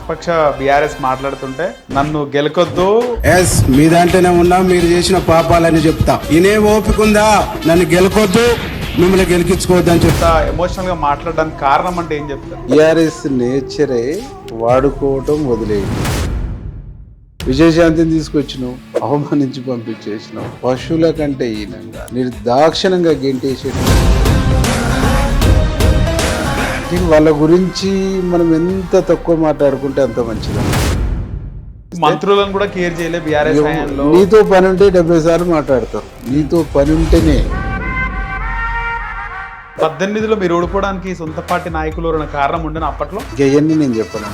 ప్రతిపక్ష బీఆర్ఎస్ మాట్లాడుతుంటే నన్ను గెలకొద్దు. ఎస్ మీ దాంట్లోనే ఉన్నా, మీరు చేసిన పాపాలని చెప్తా. ఇనే ఓపిక ఉందా? నన్ను గెలకొద్దు, మిమ్మల్ని గెలికించుకోవద్దు అని చెప్తా. ఎమోషనల్ గా మాట్లాడడానికి కారణం అంటే ఏం చెప్తారు? టిఆర్ఎస్ నేచరే వాడుకోవటం వదిలేయండి. విజయశాంతిని తీసుకొచ్చినావు, అవమానించి పంపించేసినావు. పశువుల కంటే హీనంగా నిర్దాక్షిణంగా గెంటేసేట. వాళ్ళ గురించి మనం ఎంత తక్కువ మాట్లాడుకుంటే అంత మంచిది. మంత్రులను కూడా కేర్ చేయలే బీఆర్ఎస్ హయాంలో. నీతో పని ఉంటే 70 సార్లు మాట్లాడతారు. నీతో పని ఉంటేనే. 18లో మీరు ఓడిపోవడానికి సొంత పార్టీ నాయకులు ఉన్న కారణం ఉండను అప్పట్లో. ఇవన్నీ నేను చెప్పను.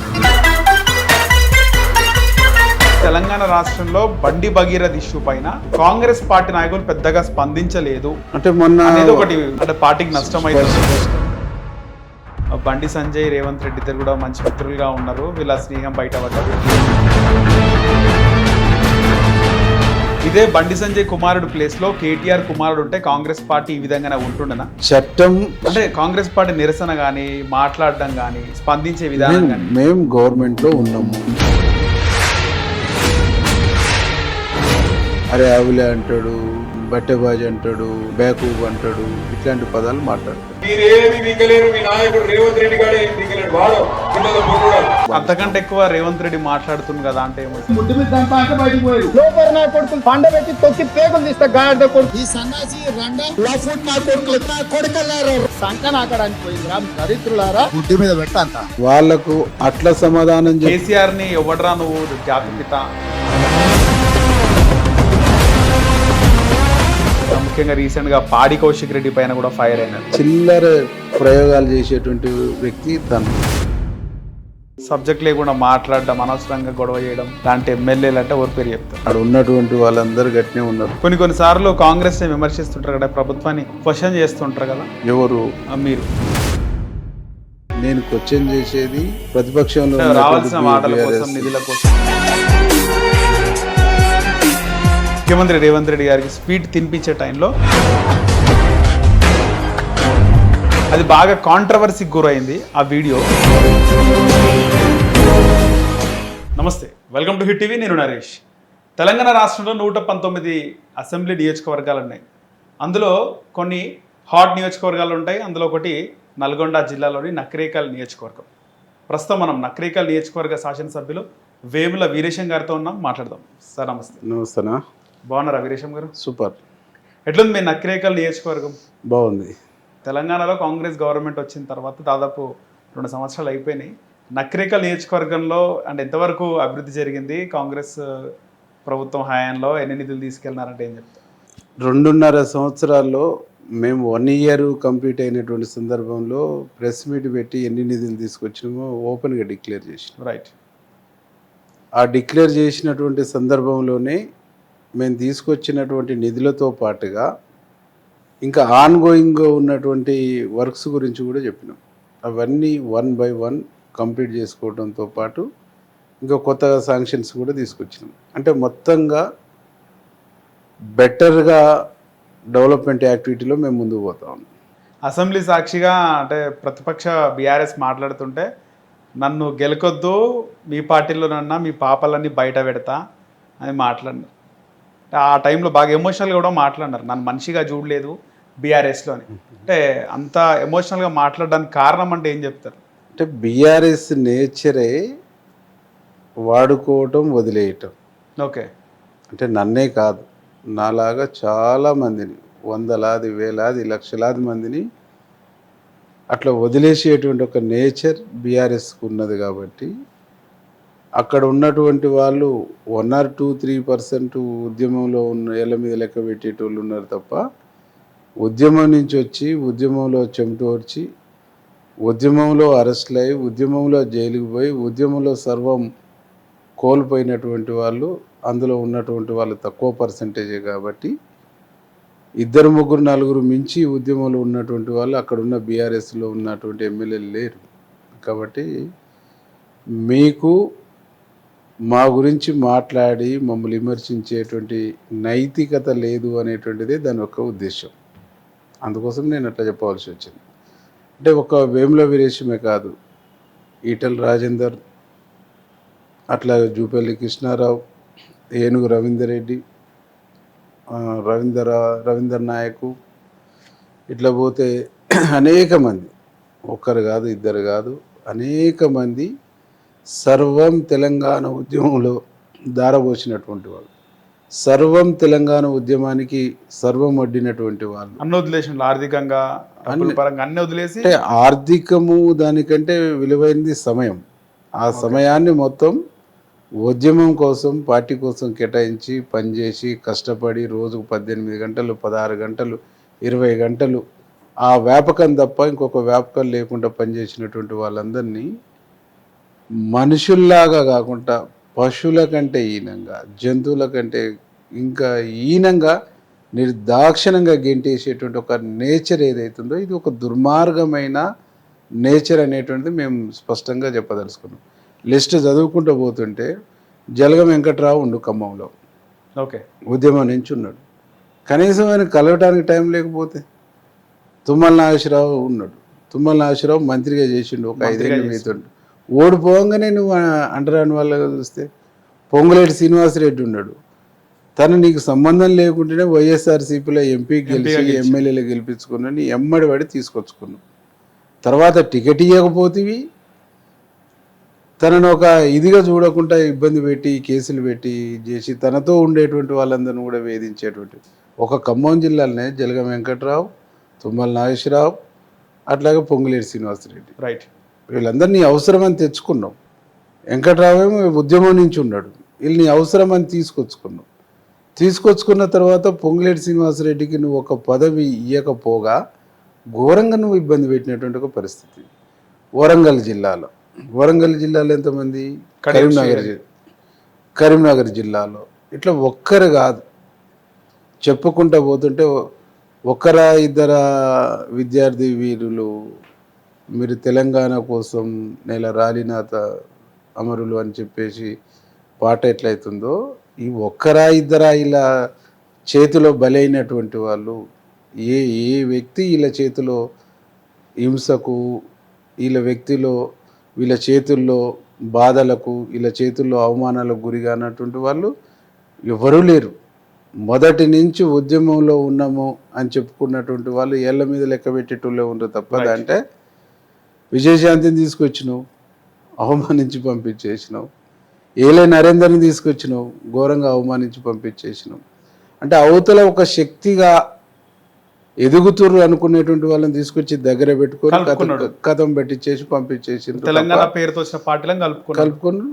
తెలంగాణ రాష్ట్రంలో బండి భగీరథ ఇష్యూ పైన కాంగ్రెస్ పార్టీ నాయకులు పెద్దగా స్పందించలేదు అంటే మొన్న అనేది ఒకటి, అంటే పార్టీకి నష్టం అవుతుంది. బండి సంజయ్, రేవంత్ రెడ్డి ఇద్దరు కూడా మంచి మిత్రులుగా ఉన్నారు. వీళ్ళ స్నేహం బయటపడ్డది. ఇదే బండి సంజయ్ కుమారుడు ప్లేస్ లో కేటీఆర్ కుమారుడు ఉంటే కాంగ్రెస్ పార్టీ ఈ విధంగానే ఉంటుండేనా? చట్టం అంటే కాంగ్రెస్ పార్టీ నిరసన గానీ, మాట్లాడడం గానీ, స్పందించే విధానం గానీ. మేము గవర్నమెంట్ లో ఉన్నాము. అరే ఆవులే అంటాడు, బట్టెబాజీ అంటాడు, బేకూబ్ అంటాడు, ఇట్లాంటి పదాలు మాట్లాడతాడు. అంతకంటే ఎక్కువ రేవంత్ రెడ్డి మాట్లాడుతుంది కదా అంటే వాళ్ళకు అట్లా సమాధానం కేసీఆర్ ని ఎవడరా నువ్వు జాతిపిత, ముఖ్యంగా రీసెంట్ గా పాడి కౌశిక్ రెడ్డి పైన కూడా ఫైర్ అయినారు. చిల్లర ప్రయోగాలు చేసేటువంటి వ్యక్తి తను. సబ్జెక్ట్ లేకుండా మాట్లాడడం, అనవసరంగా గొడవ చేయడం లాంటి ఎమ్మెల్యేలు అంటే ఎవరి పేరు చెప్తారు? అక్కడ ఉన్నటువంటి వాళ్ళందరూ గట్టినే ఉన్నారు. కొన్ని సార్లు కాంగ్రెస్ ని విమర్శిస్తుంటారు కదా, ప్రభుత్వాన్ని క్వశ్చన్ చేస్తుంటారు కదా. ఎవరు? మీరు. నేను క్వశ్చన్ చేసేది ప్రతిపక్షంలో రావాల్సిన మాటల కోసం, నిధుల కోసం. ముఖ్యమంత్రి రేవంత్ రెడ్డి గారికి స్పీడ్ తినిపించే టైంలో అది బాగా కాంట్రవర్సీకి గురైంది ఆ వీడియో. నమస్తే, వెల్కమ్ టు హిట్ టీవీ. నేను నరేష్. తెలంగాణ రాష్ట్రంలో 119 అసెంబ్లీ నియోజకవర్గాలు ఉన్నాయి. అందులో కొన్ని హాట్ నియోజకవర్గాలు ఉంటాయి. అందులో ఒకటి నల్గొండ జిల్లాలోని నక్రేకల్ నియోజకవర్గం. ప్రస్తుతం మనం నక్రేకల్ నియోజకవర్గ శాసనసభ్యులు వేముల వీరేశం గారితో ఉన్నాం, మాట్లాడదాం. సార్ నమస్తే. నమస్తేనా. బాగున్నారా వీరేశం గారు? సూపర్. ఎట్లుంది మీ నక్రేకల్ నియోజకవర్గం? బాగుంది. తెలంగాణలో కాంగ్రెస్ గవర్నమెంట్ వచ్చిన తర్వాత దాదాపు 2 సంవత్సరాలు అయిపోయినాయి. నక్రేకల్ నియోజకవర్గంలో అంటే ఎంతవరకు అభివృద్ధి జరిగింది? కాంగ్రెస్ ప్రభుత్వం హయాంలో ఎన్ని నిధులు తీసుకెళ్ళినారంటే ఏం చెప్తారు? 2.5 సంవత్సరాల్లో మేము 1 ఇయర్ కంప్లీట్ అయినటువంటి సందర్భంలో ప్రెస్ మీట్ పెట్టి ఎన్ని నిధులు తీసుకొచ్చినామో ఓపెన్గా డిక్లేర్ చేసినాం. రైట్. ఆ డిక్లేర్ చేసినటువంటి సందర్భంలోనే మేము తీసుకొచ్చినటువంటి నిధులతో పాటుగా ఇంకా ఆన్గోయింగ్గా ఉన్నటువంటి వర్క్స్ గురించి కూడా చెప్పినాం. అవన్నీ 1 by 1 కంప్లీట్ చేసుకోవడంతో పాటు ఇంకా కొత్తగా శాంక్షన్స్ కూడా తీసుకొచ్చినాం. అంటే మొత్తంగా బెటర్గా డెవలప్మెంట్ యాక్టివిటీలో మేము ముందుకు పోతాం. అసెంబ్లీ సాక్షిగా అంటే ప్రతిపక్ష బీఆర్ఎస్ మాట్లాడుతుంటే నన్ను గెలకొద్దు, మీ పార్టీలోనన్నా మీ పాపాలన్నీ బయట పెడతా అని మాట్లాడినారు. ఆ టైంలో బాగా ఎమోషనల్గా కూడా మాట్లాడినారు. నన్ను మనిషిగా చూడలేదు బీఆర్ఎస్లోని. అంటే అంత ఎమోషనల్గా మాట్లాడడానికి కారణం అంటే ఏం చెప్తారు? అంటే బీఆర్ఎస్ నేచరే వాడుకోవటం వదిలేయటం. ఓకే. అంటే నన్నే కాదు, నాలాగా చాలామందిని, వందలాది, వేలాది, లక్షలాది మందిని అట్లా వదిలేసేటువంటి ఒక నేచర్ బీఆర్ఎస్కు ఉన్నది. కాబట్టి అక్కడ ఉన్నటువంటి వాళ్ళు 1 or 2-3% ఉద్యమంలో ఉన్న ఏళ్ళ మీద లెక్క పెట్టేటోళ్ళు ఉన్నారు తప్ప, ఉద్యమం నుంచి వచ్చి ఉద్యమంలో చెమటోర్చి, ఉద్యమంలో అరెస్ట్లు అయ్యి, ఉద్యమంలో జైలుకు పోయి, ఉద్యమంలో సర్వం కోల్పోయినటువంటి వాళ్ళు అందులో ఉన్నటువంటి వాళ్ళు తక్కువ పర్సంటేజే. కాబట్టి 2, 3, 4 మించి ఉద్యమంలో ఉన్నటువంటి వాళ్ళు అక్కడ ఉన్న బీఆర్ఎస్లో ఉన్నటువంటి ఎమ్మెల్యేలు లేరు. కాబట్టి మీకు మా గురించి మాట్లాడి మమ్మల్ని విమర్శించేటువంటి నైతికత లేదు అనేటువంటిదే దాని యొక్క ఉద్దేశం. అందుకోసం నేను అట్లా చెప్పవలసి వచ్చింది. అంటే ఒక వేముల వీరేశమే కాదు, ఈటల రాజేందర్, అట్లాగే జూపల్లి కృష్ణారావు, ఏనుగు రవీందర్ రెడ్డి, రవీందర్ నాయకు, ఇట్లా పోతే అనేక మంది, ఒక్కరు కాదు ఇద్దరు కాదు, అనేక మంది సర్వం తెలంగాణ ఉద్యమంలో దారపోసినటువంటి వాళ్ళు, సర్వం తెలంగాణ ఉద్యమానికి సర్వం వడ్డినటువంటి వాళ్ళు. అన్ని వదిలేసిండు, ఆర్థికంగా డబ్బుల పరంగా అన్ని వదిలేసి. అంటే ఆర్థికము దానికంటే విలువైనది సమయం. ఆ సమయాన్ని మొత్తం ఉద్యమం కోసం, పార్టీ కోసం కేటాయించి పనిచేసి కష్టపడి రోజుకు 18 గంటలు, 16 గంటలు, 20 గంటలు ఆ వ్యాపకం తప్ప ఇంకొక వ్యాపకం లేకుండా పనిచేసినటువంటి వాళ్ళందరినీ మనుషుల్లాగా కాకుండా పశువుల కంటే హీనంగా, జంతువుల కంటే ఇంకా హీనంగా నిర్దాక్షిణంగా గెంటేసేటువంటి ఒక నేచర్ ఏదైతుందో ఇది ఒక దుర్మార్గమైన నేచర్ అనేటువంటిది మేము స్పష్టంగా చెప్పదలుచుకున్నాం. లిస్ట్ చదువుకుంటూ పోతుంటే జలగం వెంకట్రావు ఉండు ఖమ్మంలో, ఓకే, ఉద్యమం నుంచి ఉన్నాడు. కనీసం ఆయన కలవటానికి టైం లేకపోతే తుమ్మల నాగేశ్వరరావు ఉన్నాడు. తుమ్మల నాగేశ్వరరావు మంత్రిగా చేసిండు ఒక 5 ఏళ్ళు మీతో. ఓడిపోగానే నువ్వు అంటరాని వాళ్ళగా చూస్తే పొంగులేటి శ్రీనివాసరెడ్డి ఉన్నాడు. తను నీకు సంబంధం లేకుంటేనే వైఎస్ఆర్సీపీలో ఎంపీ గెలిచి ఎమ్మెల్యేలు గెలిపించుకున్నాను, ఎమ్మడి పడి తీసుకొచ్చుకున్నావు. తర్వాత టికెట్ ఇవ్వకపోతేవి తనను ఒక ఇదిగా చూడకుండా ఇబ్బంది పెట్టి కేసులు పెట్టి చేసి తనతో ఉండేటువంటి వాళ్ళందరినీ కూడా వేధించేటువంటి ఒక ఖమ్మం జిల్లాలోనే జలగం వెంకట్రావు, తుమ్మల నాగేశ్వరరావు, అట్లాగే పొంగులేటి శ్రీనివాసరెడ్డి, రైట్, వీళ్ళందరినీ అవసరమని తెచ్చుకున్నాం. వెంకట్రావు ఏమో ఉద్యమం నుంచి ఉన్నాడు, వీళ్ళని అవసరమని తీసుకొచ్చుకున్న తర్వాత పొంగులేటి శ్రీనివాసరెడ్డికి నువ్వు ఒక పదవి ఇవ్వకపోగా ఘోరంగా నువ్వు ఇబ్బంది పెట్టినటువంటి ఒక పరిస్థితి. వరంగల్ జిల్లాలో ఎంతమంది, కరీంనగర్ జిల్లాలో ఇట్లా ఒక్కరు కాదు చెప్పుకుంటూ పోతుంటే ఒక్కరా ఇద్దర విద్యార్థి వీరులు మీరు తెలంగాణ కోసం నేల రాలినాథ అమరులు అని చెప్పేసి పాట ఎట్లయితుందో ఈ ఒక్కరా ఇద్దరా ఇలా చేతిలో బలైనటువంటి వాళ్ళు, ఏ వ్యక్తి వీళ్ళ చేతిలో హింసకు, వీళ్ళ చేతుల్లో బాధలకు, వీళ్ళ చేతుల్లో అవమానాలకు గురిగా అన్నటువంటి వాళ్ళు ఎవరూ లేరు. మొదటి నుంచి ఉద్యమంలో ఉన్నాము అని చెప్పుకున్నటువంటి వాళ్ళు ఏళ్ళ మీద లెక్క పెట్టేటోళ్ళే ఉండరు తప్ప. అంటే విజయశాంతిని తీసుకొచ్చినావు, అవమానించి పంపించేసినావు. ఏలే నరేందర్ని తీసుకొచ్చినావు, ఘోరంగా అవమానించి పంపించేసినావు. అంటే అవతల ఒక శక్తిగా ఎదుగుతురు అనుకునేటువంటి వాళ్ళని తీసుకొచ్చి దగ్గర పెట్టుకొని కథం పెట్టించేసి పంపించేసి తెలంగాణ పేరుతో వచ్చిన పార్టీలను కలుపుకొని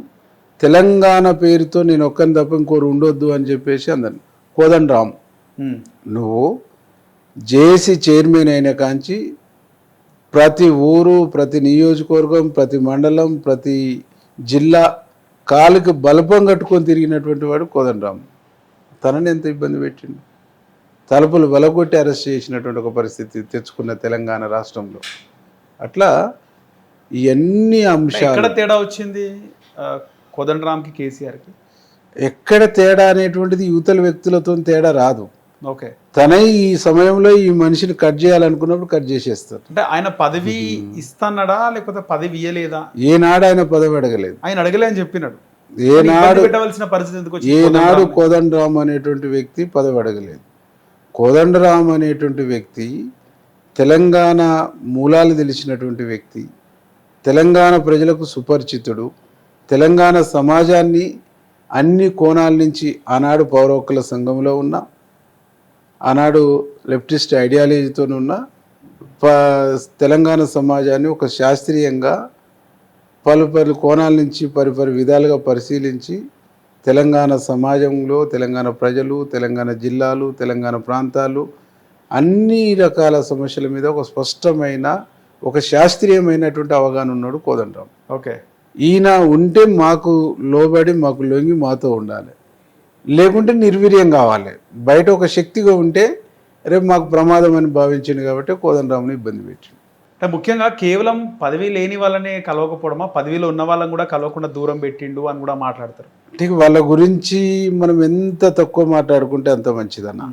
తెలంగాణ పేరుతో నేను ఒక్కని తప్ప ఇంకోరు ఉండొద్దు అని చెప్పేసి అందరిని. కోదండరామ్, నువ్వు జేసీ చైర్మన్ అయిన కాంచి ప్రతి ఊరు, ప్రతి నియోజకవర్గం, ప్రతి మండలం, ప్రతి జిల్లా కాలుకి బలపం కట్టుకొని తిరిగినటువంటి వాడు కోదండరామ్. తనని ఎంత ఇబ్బంది పెట్టిండు, తలుపులు బలగొట్టి అరెస్ట్ చేసినటువంటి ఒక పరిస్థితి తెచ్చుకున్న తెలంగాణ రాష్ట్రంలో. అట్లా ఇవన్నీ అంశాలు ఎక్కడ తేడా వచ్చింది కోదండరామ్కి, కేసీఆర్కి? ఎక్కడ తేడా అనేటువంటిది యువతల వ్యక్తులతో తేడా రాదు. ఓకే, తన ఈ సమయంలో ఈ మనిషిని కట్ చేయాలనుకున్నప్పుడు కట్ చేసేస్తారు. అంటే ఆయన పదవి ఇస్తానడా లేకపోతే పదవి ఇయ్యలేదా? ఏనాడు ఆయన పదవి అడగలేదు, ఆయన అడగలే అని చెప్పినాడు. ఏనాడు కోదండరామ్ అనేటువంటి వ్యక్తి పదవి అడగలేదు. కోదండరామ్ అనేటువంటి వ్యక్తి తెలంగాణ మూలాలు తెలిసినటువంటి వ్యక్తి, తెలంగాణ ప్రజలకు సుపరిచితుడు, తెలంగాణ సమాజాన్ని అన్ని కోణాల నుంచి ఆనాడు పౌర హక్కుల సంఘంలో ఉన్న, ఆనాడు లెఫ్టిస్ట్ ఐడియాలజీతో ఉన్న తెలంగాణ సమాజాన్ని ఒక శాస్త్రీయంగా పలు కోణాల నుంచి పరిపరి విధాలుగా పరిశీలించి తెలంగాణ సమాజంలో తెలంగాణ ప్రజలు, తెలంగాణ జిల్లాలు, తెలంగాణ ప్రాంతాలు అన్ని రకాల సమస్యల మీద ఒక స్పష్టమైన, ఒక శాస్త్రీయమైనటువంటి అవగాహన ఉన్నాడు కోదండరామ్. ఓకే, ఈయన ఉంటే మాకు లోబడి, మాకు లొంగి మాతో ఉండాలి, లేకుంటే నిర్వీర్యం కావాలి. బయట ఒక శక్తిగా ఉంటే రేపు మాకు ప్రమాదం అని భావించింది కాబట్టి కోదండరామ్ని ఇబ్బంది పెట్టింది. అంటే ముఖ్యంగా కేవలం పదవి లేని వాళ్ళనే కలవకపోవడమా, పదవిలో ఉన్న వాళ్ళని కూడా కలవకుండా దూరం పెట్టిండు అని కూడా మాట్లాడతారు. అంటే వాళ్ళ గురించి మనం ఎంత తక్కువ మాట్లాడుకుంటే అంత మంచిదన్న.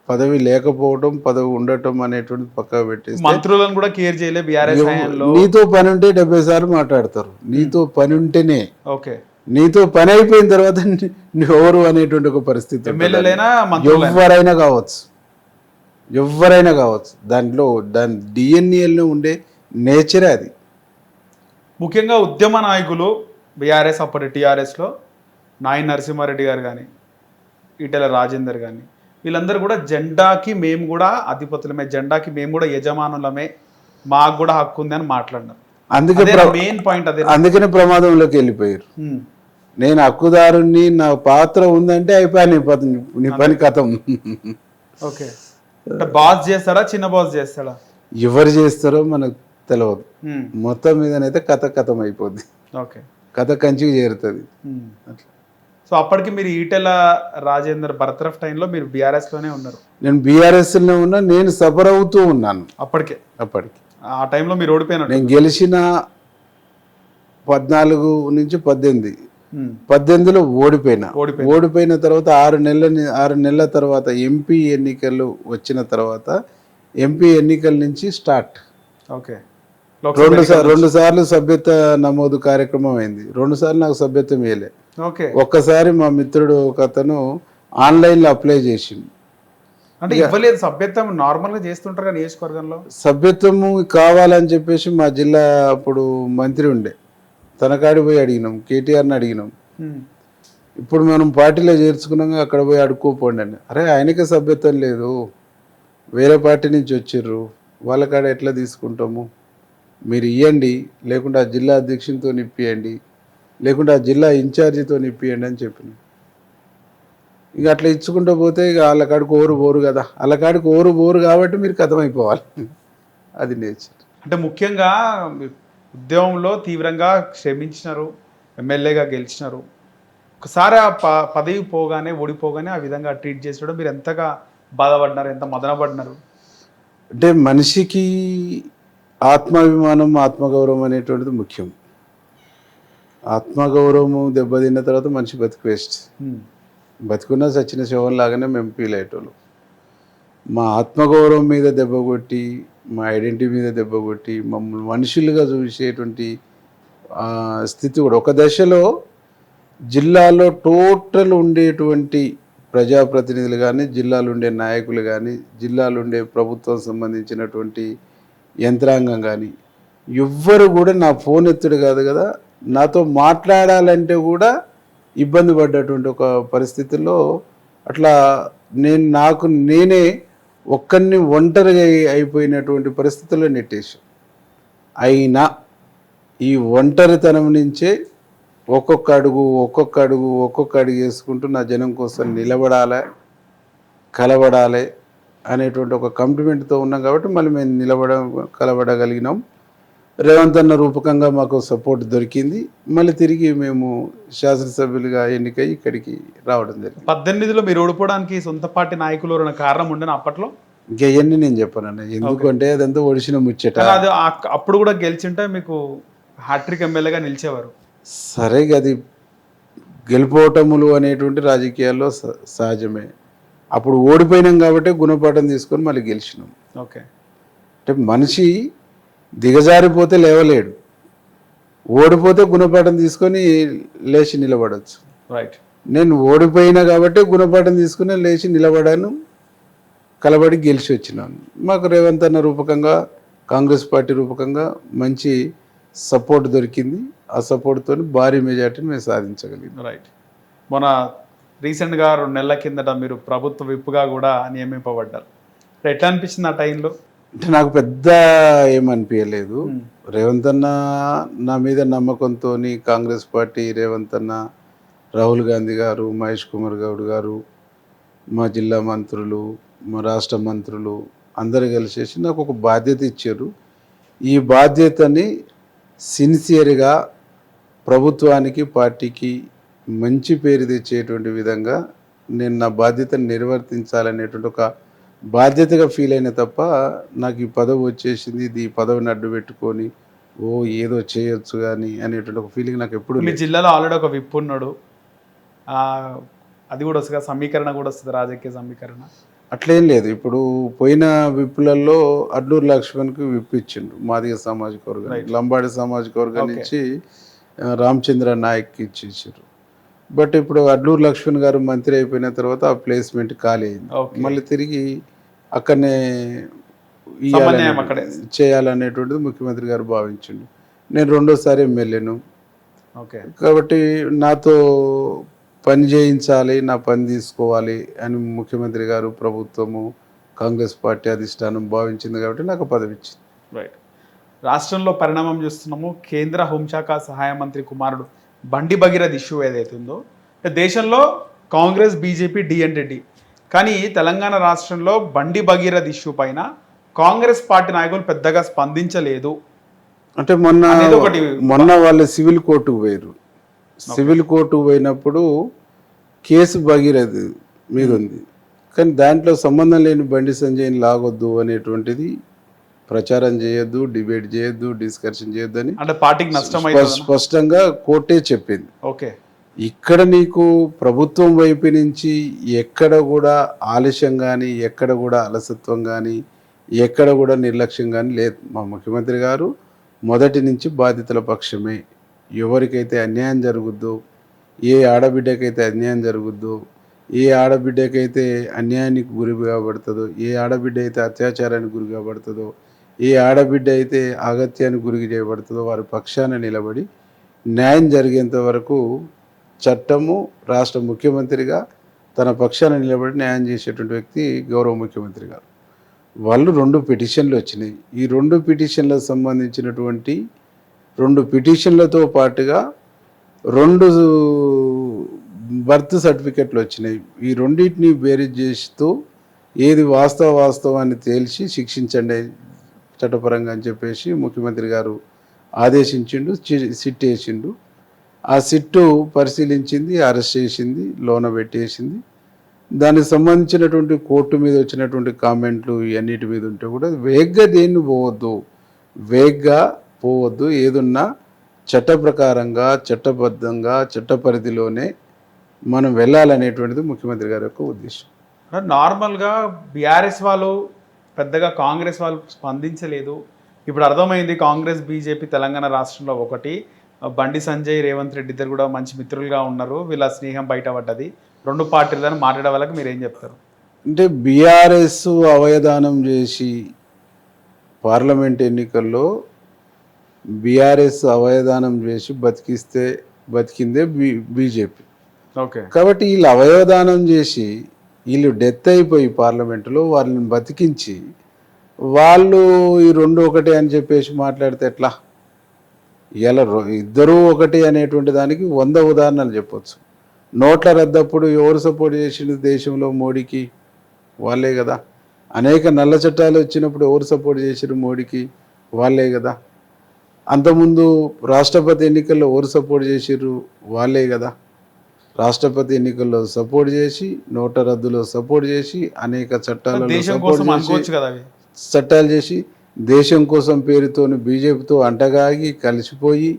పదవి లేకపోవటం, పదవి ఉండటం అనేటువంటిది పక్కా పెట్టేసి మంత్రులను కూడా కేర్ చేయలే బీఆర్ఎస్ హయాంలో. నీతో పని ఉంటే 70 సార్లు మాట్లాడతారు. నీతో పని ఉంటేనే, ఓకే, నీతో పని అయిపోయిన తర్వాత ఎవరు అనేటువంటి ఒక పరిస్థితి ఉంటుంది. ఎమ్మెల్యేలైనా ఎవరైనా కావచ్చు, ఎవరైనా కావచ్చు. దాని డిఎన్ఏలో ఉండే నేచరే అది. ముఖ్యంగా ఉద్యమ నాయకులు బీఆర్ఎస్ అప్పటి టీఆర్ఎస్లో నాయన్ నరసింహారెడ్డి గారు కానీ, ఈటెల రాజేందర్ కానీ, వీళ్ళందరూ కూడా జెండాకి మేము కూడా అధిపతులమే, జెండాకి మేము కూడా యజమానులమే, మాకు కూడా హక్కు ఉంది అని మాట్లాడినారు. మెయిన్ పాయింట్ అదే. అందుకనే ప్రమాదంలోకి వెళ్ళిపోయారు. నేను హక్కుదారుని, నా పాత్ర ఉందంటే అయిపోయా, నీ పని కథం. ఓకే, అంటే బాస్ చేస్తాడా, చిన్న బాస్ చేస్తాడా, ఎవరు చేస్తారో మనకు తెలియదు. మొత్తం మీదనైతే కథం అయిపోద్ది. ఓకే, కథ కంచికి చేరుతుంది. అట్లా. సో అప్పటికి మీరు ఈటెల రాజేందర్ బర్తరఫ్ టైంలో మీరు బీఆర్ఎస్లోనే ఉన్నారు. నేను బీఆర్ఎస్లో ఉన్నా, నేను సఫర్ అవుతూ ఉన్నాను అప్పటికి. ఆ టైంలో మీరు ఓడిపోయినారు. నేను గెలిచిన 14 నుంచి 18లో ఓడిపోయిన తర్వాత 6 నెలల తర్వాత ఎంపీ ఎన్నికలు వచ్చిన తర్వాత, ఎంపీ ఎన్నికల నుంచి స్టార్ట్. ఓకే, 2 సార్లు సభ్యత నమోదు కార్యక్రమం అయింది. 2 సార్లు నాకు సభ్యత్వం ఇవ్వలే. ఒక్కసారి మా మిత్రుడు ఒక అతను ఆన్లైన్లో అప్లై చేసిండు. అంటే ఇవ్వలేదు సభ్యత్వం, నార్మల్గా చేస్తుంటారు నియోజకవర్గంలో. సభ్యత్వము కావాలని చెప్పేసి మా జిల్లా అప్పుడు మంత్రి ఉండే, తనకాడి పోయి అడిగినాం, కేటీఆర్ని అడిగినాం. ఇప్పుడు మనం పార్టీలో చేర్చుకున్నాక అక్కడ పోయి అడుక్కోపోండి అని. అరే ఆయనకే సభ్యత్వం లేదు, వేరే పార్టీ నుంచి వచ్చిర్రు, వాళ్ళ కాడ ఎట్లా తీసుకుంటాము, మీరు ఇవ్వండి, లేకుంటే ఆ జిల్లా అధ్యక్షునితో ఇప్పియండి, లేకుంటే ఆ జిల్లా ఇన్ఛార్జితో ఇప్పియండి అని చెప్పిన. ఇక అట్లా ఇచ్చుకుంటూ పోతే ఇక వాళ్ళ కాడికి ఓరు కదా, వాళ్ళ కాడికి ఓరు కాబట్టి మీరు కథమైపోవాలి. అది నేచర్. అంటే ముఖ్యంగా ఉద్యమంలో తీవ్రంగా శ్రమించినారు, ఎమ్మెల్యేగా గెలిచినారు. ఒకసారి ఆ పదవి పోగానే, ఓడిపోగానే ఆ విధంగా ట్రీట్ చేసాడు. మీరు ఎంతగా బాధపడినారు, ఎంత మదనపడినారు? అంటే మనిషికి ఆత్మాభిమానం, ఆత్మగౌరవం అనేటువంటిది ముఖ్యం. ఆత్మగౌరవము దెబ్బతిన్న తర్వాత మనిషి బతికి వేస్ట్. బతుకున్న సచిన శవం లాగానే మేము ఫీల్ అయ్యేటోళ్ళు. మా ఆత్మగౌరవం మీద దెబ్బ కొట్టి, మా ఐడెంటిటీ మీద దెబ్బ కొట్టి, మమ్మల్ని మనుషులుగా చూసేటువంటి స్థితి కూడా ఒక దశలో జిల్లాలో టోటల్ ఉండేటువంటి ప్రజాప్రతినిధులు కానీ, జిల్లాలో ఉండే నాయకులు కానీ, జిల్లాలో ఉండే ప్రభుత్వం సంబంధించినటువంటి యంత్రాంగం కానీ ఎవ్వరు కూడా నా ఫోన్ ఎత్తుడు కాదు కదా, నాతో మాట్లాడాలంటే కూడా ఇబ్బంది పడ్డటువంటి ఒక పరిస్థితుల్లో అట్లా నేనే ఒక్కరిని ఒంటరిగా అయిపోయినటువంటి పరిస్థితుల్లో నెట్టేసాం. అయినా ఈ ఒంటరితనం నుంచే ఒక్కొక్క అడుగు వేసుకుంటూ నా జనం కోసం నిలబడాలి, కలబడాలి అనేటువంటి ఒక కమిట్మెంట్తో ఉన్నాం కాబట్టి మళ్ళీ మేము కలబడగలిగినాం. రేవంత్ అన్న రూపకంగా మాకు సపోర్ట్ దొరికింది. మళ్ళీ తిరిగి మేము శాసనసభ్యులుగా ఎన్నికై ఇక్కడికి రావడం జరిగింది. 18లో మీరు ఓడిపోవడానికి సొంత పార్టీ నాయకులు ఉన్న కారణం ఉండేనా అప్పట్లో? ఇంకెవన్నీ నేను చెప్పానన్న, ఎందుకంటే అదంతా ఒడిసిన ముచ్చట. అది అప్పుడు కూడా గెలిచింటే మీకు హ్యాట్రిక్ ఎమ్మెల్యేగా నిలిచేవారు. సరే, అది గెలుపోవటములు అనేటువంటి రాజకీయాల్లో సహజమే. అప్పుడు ఓడిపోయినాం కాబట్టి గుణపాఠం తీసుకొని మళ్ళీ గెలిచినాం. ఓకే, అంటే మనిషి దిగజారిపోతే లేవలేడు, ఓడిపోతే గుణపాఠం తీసుకొని లేచి నిలబడవచ్చు. రైట్. నేను ఓడిపోయినా కాబట్టి గుణపాఠం తీసుకుని లేచి నిలబడాను, కలబడి గెలిచి వచ్చినాను. మాకు రేవంత్ అన్న రూపకంగా, కాంగ్రెస్ పార్టీ రూపకంగా మంచి సపోర్ట్ దొరికింది. ఆ సపోర్ట్తో భారీ మెజార్టీని మేము సాధించగలిగాం. రైట్. మొన్న రీసెంట్గా 2 నెలల కిందట మీరు ప్రభుత్వ విప్పుగా కూడా నియమింపబడ్డారు. ఎట్లా అనిపించింది ఆ టైంలో? అంటే నాకు పెద్ద ఏమనిపించలేదు. రేవంత్ అన్న నా మీద నమ్మకంతో కాంగ్రెస్ పార్టీ, రేవంత్ అన్న, రాహుల్ గాంధీ గారు, మహేష్ కుమార్ గౌడ్ గారు, మా జిల్లా మంత్రులు, మా రాష్ట్ర మంత్రులు అందరు కలిసేసి నాకు ఒక బాధ్యత ఇచ్చారు. ఈ బాధ్యతని సిన్సియర్గా ప్రభుత్వానికి, పార్టీకి మంచి పేరు తెచ్చేటువంటి విధంగా నేను నా బాధ్యతను నిర్వర్తించాలనేటువంటి ఒక బాధ్యతగా ఫీల్ అయిన తప్ప నాకు ఈ పదవి వచ్చేసింది, ఇది ఈ పదవిని అడ్డు పెట్టుకొని ఏదో చేయొచ్చు కానీ అనేటువంటి ఒక ఫీలింగ్ నాకు ఎప్పుడు. మీ జిల్లాలో ఆల్రెడీ ఒక విప్ ఉన్నాడు, అది కూడా వస్తుంది, సమీకరణ కూడా వస్తుంది, రాజకీయ సమీకరణ. అట్లేం లేదు. ఇప్పుడు పోయిన విప్పులలో అడ్లూరు లక్ష్మణ్కి విప్ ఇచ్చిండు మాదిగ సామాజిక వర్గం, లంబాడి సామాజిక వర్గం నుంచి రామచంద్ర నాయక్కి ఇచ్చేసారు. బట్ ఇప్పుడు అడ్లూరు లక్ష్మణ్ గారు మంత్రి అయిపోయిన తర్వాత ఆ ప్లేస్మెంట్ ఖాళీ అయింది. మళ్ళీ తిరిగి అక్కడనే చేయాలనేటువంటిది ముఖ్యమంత్రి గారు భావించిండు. నేను రెండోసారి ఎమ్మెల్యేను కాబట్టి నాతో పని చేయించాలి, నా పని తీసుకోవాలి అని ముఖ్యమంత్రి గారు, ప్రభుత్వము, కాంగ్రెస్ పార్టీ అధిష్టానం భావించింది కాబట్టి నాకు పదవి ఇచ్చింది. రైట్. రాష్ట్రంలో పరిణామం చూస్తున్నాము. కేంద్ర హోంశాఖ సహాయ మంత్రి కుమారుడు బండి భగీరథ్ ఇష్యూ ఏదైతే ఉందో, దేశంలో కాంగ్రెస్, బీజేపీ, డిఎన్డీ, కానీ తెలంగాణ రాష్ట్రంలో బండి భగీరథ్ ఇష్యూ పైన కాంగ్రెస్ పార్టీ నాయకులు పెద్దగా స్పందించలేదు. అంటే మొన్న వాళ్ళు సివిల్ కోర్టుకు పోయారు. సివిల్ కోర్టుకు పోయినప్పుడు కేసు భగీరథ్ మీద ఉంది, కానీ దాంట్లో సంబంధం లేని బండి సంజయ్ని లాగొద్దు అనేటువంటిది ప్రచారం చేయొద్దు, డిబేట్ చేయొద్దు, డిస్కషన్ చేయొద్దు అని అంటే పార్టీకి నష్టం స్పష్టంగా కోర్టే చెప్పింది. ఓకే, ఇక్కడ నీకు ప్రభుత్వం వైపు నుంచి ఎక్కడ కూడా ఆలస్యం కానీ, ఎక్కడ కూడా అలసత్వం కానీ, ఎక్కడ కూడా నిర్లక్ష్యం కానీ లేదు. మా ముఖ్యమంత్రి గారు మొదటి నుంచి బాధితుల పక్షమే. ఎవరికైతే అన్యాయం జరుగుద్దో, ఏ ఆడబిడ్డకైతే అన్యాయం జరుగుద్దో, ఏ ఆడబిడ్డకైతే అన్యాయానికి గురి కాబడుతుందో, ఏ ఆడబిడ్డ అయితే అత్యాచారానికి గురి కాబడుతుందో, ఏ ఆడబిడ్డ అయితే అగత్యానికి గురి చేయబడుతుందో వారి పక్షాన నిలబడి న్యాయం జరిగేంత వరకు చట్టము, రాష్ట్ర ముఖ్యమంత్రిగా తన పక్షాన నిలబడి న్యాయం చేసేటువంటి వ్యక్తి గౌరవ ముఖ్యమంత్రి గారు. వాళ్ళు 2 పిటిషన్లు వచ్చినాయి. ఈ 2 పిటిషన్లకు సంబంధించినటువంటి 2 పిటిషన్లతో పాటుగా 2 బర్త్ సర్టిఫికెట్లు వచ్చినాయి. ఈ రెండింటిని బేరీజ్ చేస్తూ ఏది వాస్తవాన్ని తేల్చి శిక్షించండి చట్టపరంగా అని చెప్పేసి ముఖ్యమంత్రి గారు ఆదేశించిండు. సిట్ వేసిండు. ఆ సిట్టు పరిశీలించింది, అరెస్ట్ చేసింది, లోన పెట్టేసింది. దానికి సంబంధించినటువంటి కోర్టు మీద వచ్చినటువంటి కామెంట్లు ఇవన్నిటి మీద ఉంటే కూడా వేగ్గా దేన్ని వేగ్గా పోవద్దు, ఏదున్నా చట్ట ప్రకారంగా, చట్టబద్ధంగా, చట్ట పరిధిలోనే మనం వెళ్ళాలనేటువంటిది ముఖ్యమంత్రి గారి యొక్క ఉద్దేశం. నార్మల్గా బీఆర్ఎస్ వాళ్ళు పెద్దగా కాంగ్రెస్ వాళ్ళు స్పందించలేదు. ఇప్పుడు అర్థమైంది, కాంగ్రెస్, బీజేపీ తెలంగాణ రాష్ట్రంలో ఒకటి. బండి సంజయ్, రేవంత్ రెడ్డి ఇద్దరు కూడా మంచి మిత్రులుగా ఉన్నారు, వీళ్ళ స్నేహం బయటపడ్డది. 2 పార్టీలను మాట్లాడే వాళ్ళకి మీరు ఏం చెప్తారు? అంటే బీఆర్ఎస్ అవయదానం చేసి పార్లమెంట్ ఎన్నికల్లో బీఆర్ఎస్ అవయదానం చేసి బతికిందే బీజేపీ. ఓకే, కాబట్టి వీళ్ళు అవయదానం చేసి వీళ్ళు డెత్ అయిపోయి పార్లమెంటులో వాళ్ళని బతికించి వాళ్ళు ఈ 2 ఒకటే అని చెప్పేసి మాట్లాడితే ఎట్లా? ఇలా ఇద్దరూ ఒకటి అనేటువంటి దానికి 100 ఉదాహరణలు చెప్పొచ్చు. నోట్ల రద్దప్పుడు ఎవరు సపోర్ట్ చేసిండు దేశంలో? మోడీకి, వాళ్ళే కదా. అనేక నల్ల చట్టాలు వచ్చినప్పుడు ఎవరు సపోర్ట్ చేసిరు మోడీకి? వాళ్ళే కదా. అంతకుముందు రాష్ట్రపతి ఎన్నికల్లో ఎవరు సపోర్ట్ చేసిర్రు? వాళ్ళే కదా. రాష్ట్రపతి ఎన్నికల్లో సపోర్ట్ చేసి, నోట్ల రద్దులో సపోర్ట్ చేసి, అనేక చట్టాలు చేసి దేశం కోసం పేరుతోని బీజేపీతో అంటగాగి కలిసిపోయి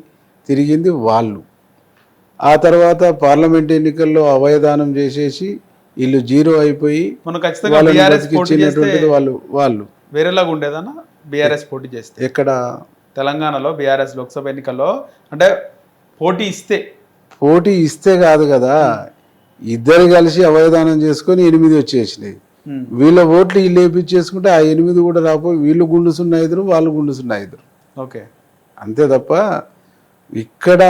తిరిగింది వాళ్ళు. ఆ తర్వాత పార్లమెంట్ ఎన్నికల్లో అవయదానం చేసేసి వీళ్ళు 0 అయిపోయి వాళ్ళు వేరేలాగా ఉండేదన్న. బీఆర్ఎస్ పోటీ చేస్తే ఎక్కడ తెలంగాణలో బీఆర్ఎస్ లోక్సభ ఎన్నికల్లో అంటే పోటీ ఇస్తే కాదు కదా, ఇద్దరు కలిసి అవయదానం చేసుకొని 8 వచ్చేసినాయి. వీళ్ళ ఓట్లు వీళ్ళు వేపించేసుకుంటే ఆ 8 కూడా రాపోయి వీళ్ళు గుండు 0 వాళ్ళు గుండు 0. ఓకే, అంతే తప్ప ఇక్కడ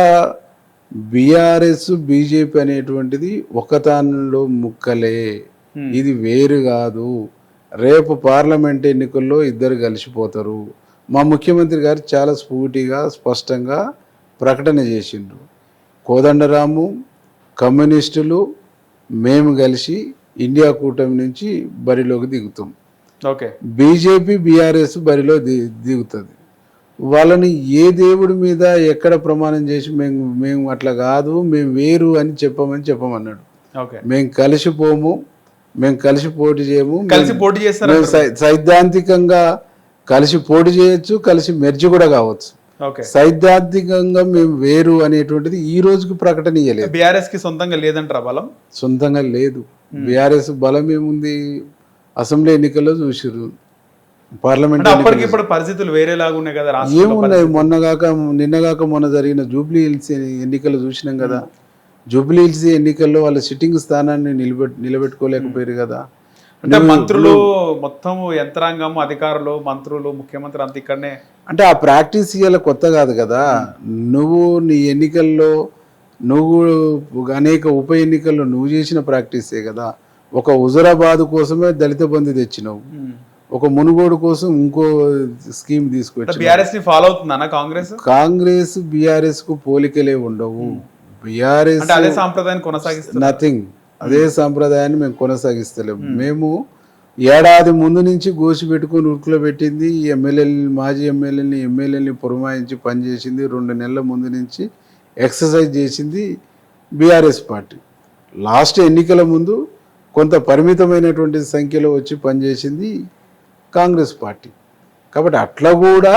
బీఆర్ఎస్, బీజేపీ అనేటువంటిది ఒకతానులో ముక్కలే, ఇది వేరు కాదు. రేపు పార్లమెంట్ ఎన్నికల్లో ఇద్దరు కలిసిపోతారు. మా ముఖ్యమంత్రి గారు చాలా స్ఫూర్తిగా, స్పష్టంగా ప్రకటన చేసిండ్రు. కోదండరాము, కమ్యూనిస్టులు, మేము కలిసి ఇండియా కూటమి నుంచి బరిలోకి దిగుతాం. ఓకే, బీజేపీ, బీఆర్ఎస్ బరిలో దిగుతుంది. వాళ్ళని ఏ దేవుడి మీద ఎక్కడ ప్రమాణం చేసి మేము అట్లా కాదు, మేము వేరు అని చెప్పమన్నాడు. మేము కలిసిపోము, మేము కలిసి పోటీ చేయము. కలిసి పోటీ చేస్తారు, సైద్ధాంతికంగా కలిసి పోటీ చేయొచ్చు, కలిసి మెర్జి కూడా కావచ్చు. సైద్ధాంతికంగా మేము వేరు అనేటువంటిది ఈ రోజుకి ప్రకటన ఇయ్యలేదు. బీఆర్ఎస్ కి సొంతంగా లేదంటారా బలం? సొంతంగా లేదు. బీఆర్ఎస్ బలం ఏముంది? అసెంబ్లీ ఎన్నికల్లో చూసిర్రు, పార్లమెంట్ అంటే అప్పటికి ఇప్పుడు పరిస్థితులు వేరేలాగా ఉన్నాయి కదా రాష్ట్రంలో ఏమున్నాయి. నిన్నగాక మొన్న జరిగిన జూబ్లీ హిల్స్ ఎన్నికలు చూసినాం కదా. జూబ్లీ హిల్స్ ఎన్నికల్లో వాళ్ళ సిట్టింగ్ స్థానాన్ని నిలబెట్టుకోలేకపోయారు కదా. అంటే మంత్రులు మొత్తం యంత్రాంగం, అధికారులు, మంత్రులు, ముఖ్యమంత్రి అంత ఇక్కడనే. అంటే ఆ ప్రాక్టీస్ ఇవాళ కొత్త కాదు కదా. నువ్వు నీ ఎన్నికల్లో నువ్వు అనేక ఉప ఎన్నికల్లో నువ్వు చేసిన ప్రాక్టీసే కదా. ఒక హుజరాబాద్ కోసమే దళిత బంధు తెచ్చినావు, ఒక మునుగోడు కోసం ఇంకో స్కీమ్ తీసుకొచ్చి. బీఆర్ఎస్ ని ఫాలో అవుతుందన్న కాంగ్రెస్ బీఆర్ఎస్ కు పోలికలే ఉండవు. బీఆర్ఎస్ అదే సాంప్రదాయాన్ని కొనసాగిస్తుంది. నథింగ్, అదే సాంప్రదాయాన్ని మేము కొనసాగిస్తలేము. మేము ఏడాది ముందు నుంచి గోసి పెట్టుకుని ఉరుకులో పెట్టింది ఎమ్మెల్యేలని, మాజీ ఎమ్మెల్యేలని పురమాయించి పనిచేసింది. 2 నెలల ముందు నుంచి ఎక్సర్సైజ్ చేసింది బీఆర్ఎస్ పార్టీ. లాస్ట్ ఎన్నికల ముందు కొంత పరిమితమైనటువంటి సంఖ్యలో వచ్చి పనిచేసింది కాంగ్రెస్ పార్టీ. కాబట్టి అట్లా కూడా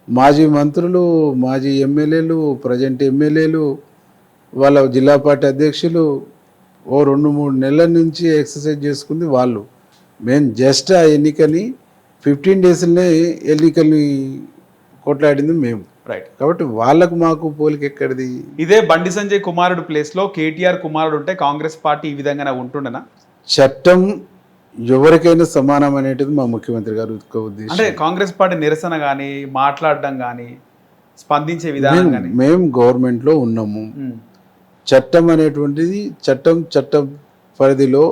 మాజీ మంత్రులు, మాజీ ఎమ్మెల్యేలు, ప్రజెంట్ ఎమ్మెల్యేలు, వాళ్ళ జిల్లా పార్టీ అధ్యక్షులు 2-3 నెలల నుంచి ఎక్సర్సైజ్ చేసుకుంది వాళ్ళు. మేము జస్ట్ ఆ ఎన్నికని 15 డేస్లోనే ఎన్నికల్ని కొట్లాడింది మేము. రైట్. కాబట్టి వాళ్ళకు మాకు పోలిక ఎక్కడిది? ఇదే బండి సంజయ్ కుమారుడు ప్లేస్ లో కేటీఆర్ కుమారుడు ఉంటే కాంగ్రెస్ పార్టీ ఈ విధంగానే ఉంటుండేనా? చట్టం ఎవరికైనా సమానం అనేటిది మా ముఖ్యమంత్రి గారు ఉద్దేశం. అంటే కాంగ్రెస్ పార్టీ నిరసన కానీ, మాట్లాడడం కానీ, స్పందించే విధానం కానీ. మేము గవర్నమెంట్లో ఉన్నాము. చట్టం అనేటువంటిది చట్టం పరిధిలో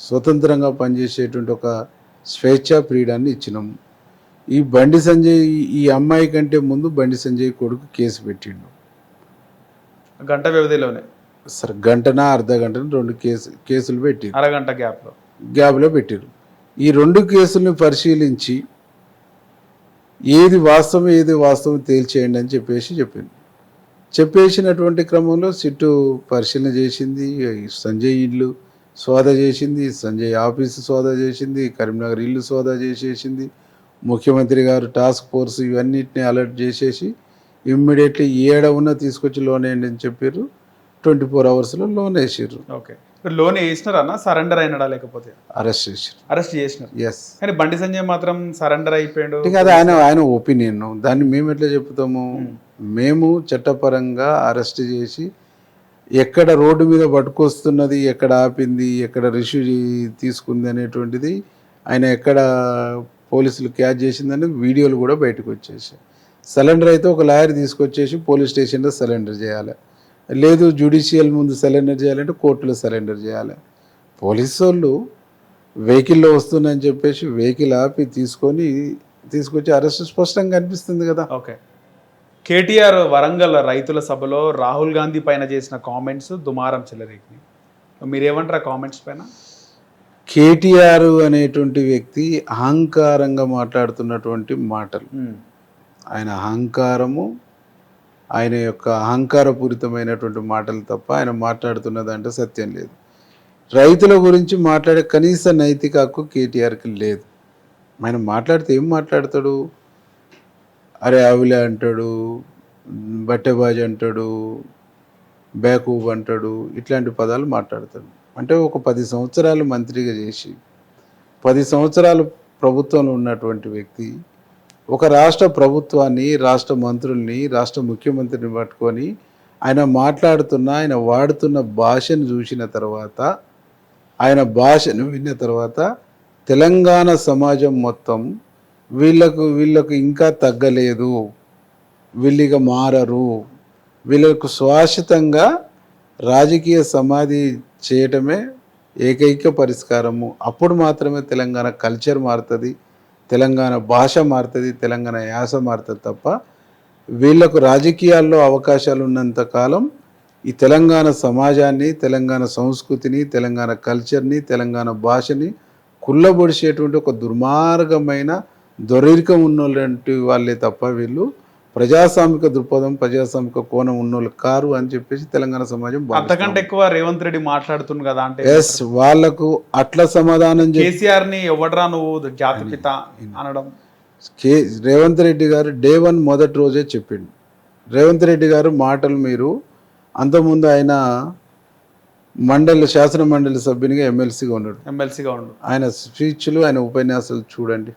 స్వతంత్రంగా పనిచేసేటువంటి ఒక స్వేచ్ఛా ఫ్రీడాన్ని ఇచ్చినాము. ఈ బండి సంజయ్, ఈ అమ్మాయి కంటే ముందు బండి సంజయ్ కొడుకు కేసు పెట్టిండు. గంట వ్యవధిలోనే సరే, గంటనా అర్ధ గంటన 2 కేసులు పెట్టి అరగంట గ్యాప్లో పెట్టారు. ఈ 2 కేసుల్ని పరిశీలించి ఏది వాస్తవం తేల్చేయండి అని చెప్పేసినటువంటి క్రమంలో సిట్టు పరిశీలన చేసింది. సంజయ్ ఇల్లు సోదా చేసింది, సంజయ్ ఆఫీసు సోదా చేసింది, కరీంనగర్ ఇల్లు సోదా చేసేసింది. ముఖ్యమంత్రి గారు టాస్క్ ఫోర్స్ ఇవన్నిటిని అలర్ట్ చేసేసి ఇమ్మీడియట్లీ ఏడ ఉన్నా తీసుకొచ్చి లోన్ వేయండి అని చెప్పారు. 24 అవర్స్లో లోన్ వేసారు. ఓకే, లోన్ వేసినారా అన్న? సరెండర్ అయినాడా లేకపోతే అరెస్ట్ చేశారు? అరెస్ట్ చేసినారు. ఎస్. కానీ బండి సంజయ్ మాత్రం సరెండర్ అయిపోయాడు. అది ఆయన ఒపీనియన్. దాన్ని మేము ఎట్లా చెప్తాము? మేము చట్టపరంగా అరెస్ట్ చేసి ఎక్కడ రోడ్డు మీద పట్టుకొస్తున్నది, ఎక్కడ ఆపింది, ఎక్కడ రిష్యూ తీసుకుంది అనేటువంటిది, ఆయన ఎక్కడ పోలీసులు క్యాచ్ చేసిందని వీడియోలు కూడా బయటకు వచ్చేసి. సరెండర్ అయితే ఒక లాయర్ తీసుకొచ్చేసి పోలీస్ స్టేషన్లో సరెండర్ చేయాలి, లేదు జ్యుడిషియల్ ముందు సరెండర్ చేయాలంటే కోర్టులో సరెండర్ చేయాలి. పోలీసు వాళ్ళు వెహికల్లో వస్తుందని చెప్పేసి వెహికల్ ఆపి తీసుకొచ్చి అరెస్ట్ స్పష్టంగా కనిపిస్తుంది కదా. ఓకే. కేటీఆర్ వరంగల్ రైతుల సభలో రాహుల్ గాంధీ పైన చేసిన కామెంట్స్ దుమారం చెలరేగి, మీరేమంటారు ఆ కామెంట్స్ పైన? కేటీఆర్ అనేటువంటి వ్యక్తి అహంకారంగా మాట్లాడుతున్నటువంటి మాటలు, ఆయన అహంకారము, ఆయన యొక్క అహంకారపూరితమైనటువంటి మాటలు తప్ప ఆయన మాట్లాడుతున్నదంటే సత్యం లేదు. రైతుల గురించి మాట్లాడే కనీస నైతిక హక్కు కేటీఆర్కి లేదు. ఆయన మాట్లాడితే ఏం మాట్లాడతాడు? అరే ఆవిలే అంటాడు, బట్టెబాజీ అంటాడు, బ్యాకూబ్ అంటాడు, ఇట్లాంటి పదాలు మాట్లాడతాడు. అంటే ఒక 10 సంవత్సరాలు మంత్రిగా చేసి 10 సంవత్సరాలు ప్రభుత్వంలో ఉన్నటువంటి వ్యక్తి ఒక రాష్ట్ర ప్రభుత్వాన్ని, రాష్ట్ర మంత్రుల్ని, రాష్ట్ర ముఖ్యమంత్రిని పట్టుకొని ఆయన వాడుతున్న భాషను చూసిన తర్వాత, ఆయన భాషను విన్న తర్వాత తెలంగాణ సమాజం మొత్తం వీళ్ళకు ఇంకా తగ్గలేదు, వీళ్ళిగా మారరు, వీళ్ళకు శాశ్వతంగా రాజకీయ సమాధి చేయటమే ఏకైక పరిష్కారము. అప్పుడు మాత్రమే తెలంగాణ కల్చర్ మారుతుంది, తెలంగాణ భాష మారుతుంది, తెలంగాణ యాస మారుతుంది తప్ప వీళ్లకు రాజకీయాల్లో అవకాశాలు ఉన్నంత కాలం ఈ తెలంగాణ సమాజాన్ని, తెలంగాణ సంస్కృతిని, తెలంగాణ కల్చర్ని, తెలంగాణ భాషని కుళ్ళబొడిచేటువంటి ఒక దుర్మార్గమైన దొరికం ఉన్నోళ్ళంటి వాళ్ళే తప్ప వీళ్ళు ప్రజాస్వామిక దృక్పథం, ప్రజాస్వామిక కోణం ఉన్నోళ్ళు కారు అని చెప్పేసి తెలంగాణ సమాజం అంతకంటే ఎక్కువ రేవంత్ రెడ్డి మాట్లాడుతుంది కదా. అంటే ఎస్, వాళ్ళకు అట్లా సమాధానం కేసీఆర్ ని ఎవడరా నువ్వు జాతిపిత అనడం. రేవంత్ రెడ్డి గారు Day 1 మొదటి రోజే చెప్పిండు. రేవంత్ రెడ్డి గారు మాటలు మీరు అంతకుముందు ఆయన శాసన మండలి సభ్యునిగా ఎమ్మెల్సీగా ఉన్నాడు. ఎమ్మెల్సీగా ఉండు. ఆయన స్పీచ్లు, ఆయన ఉపన్యాసాలు చూడండి.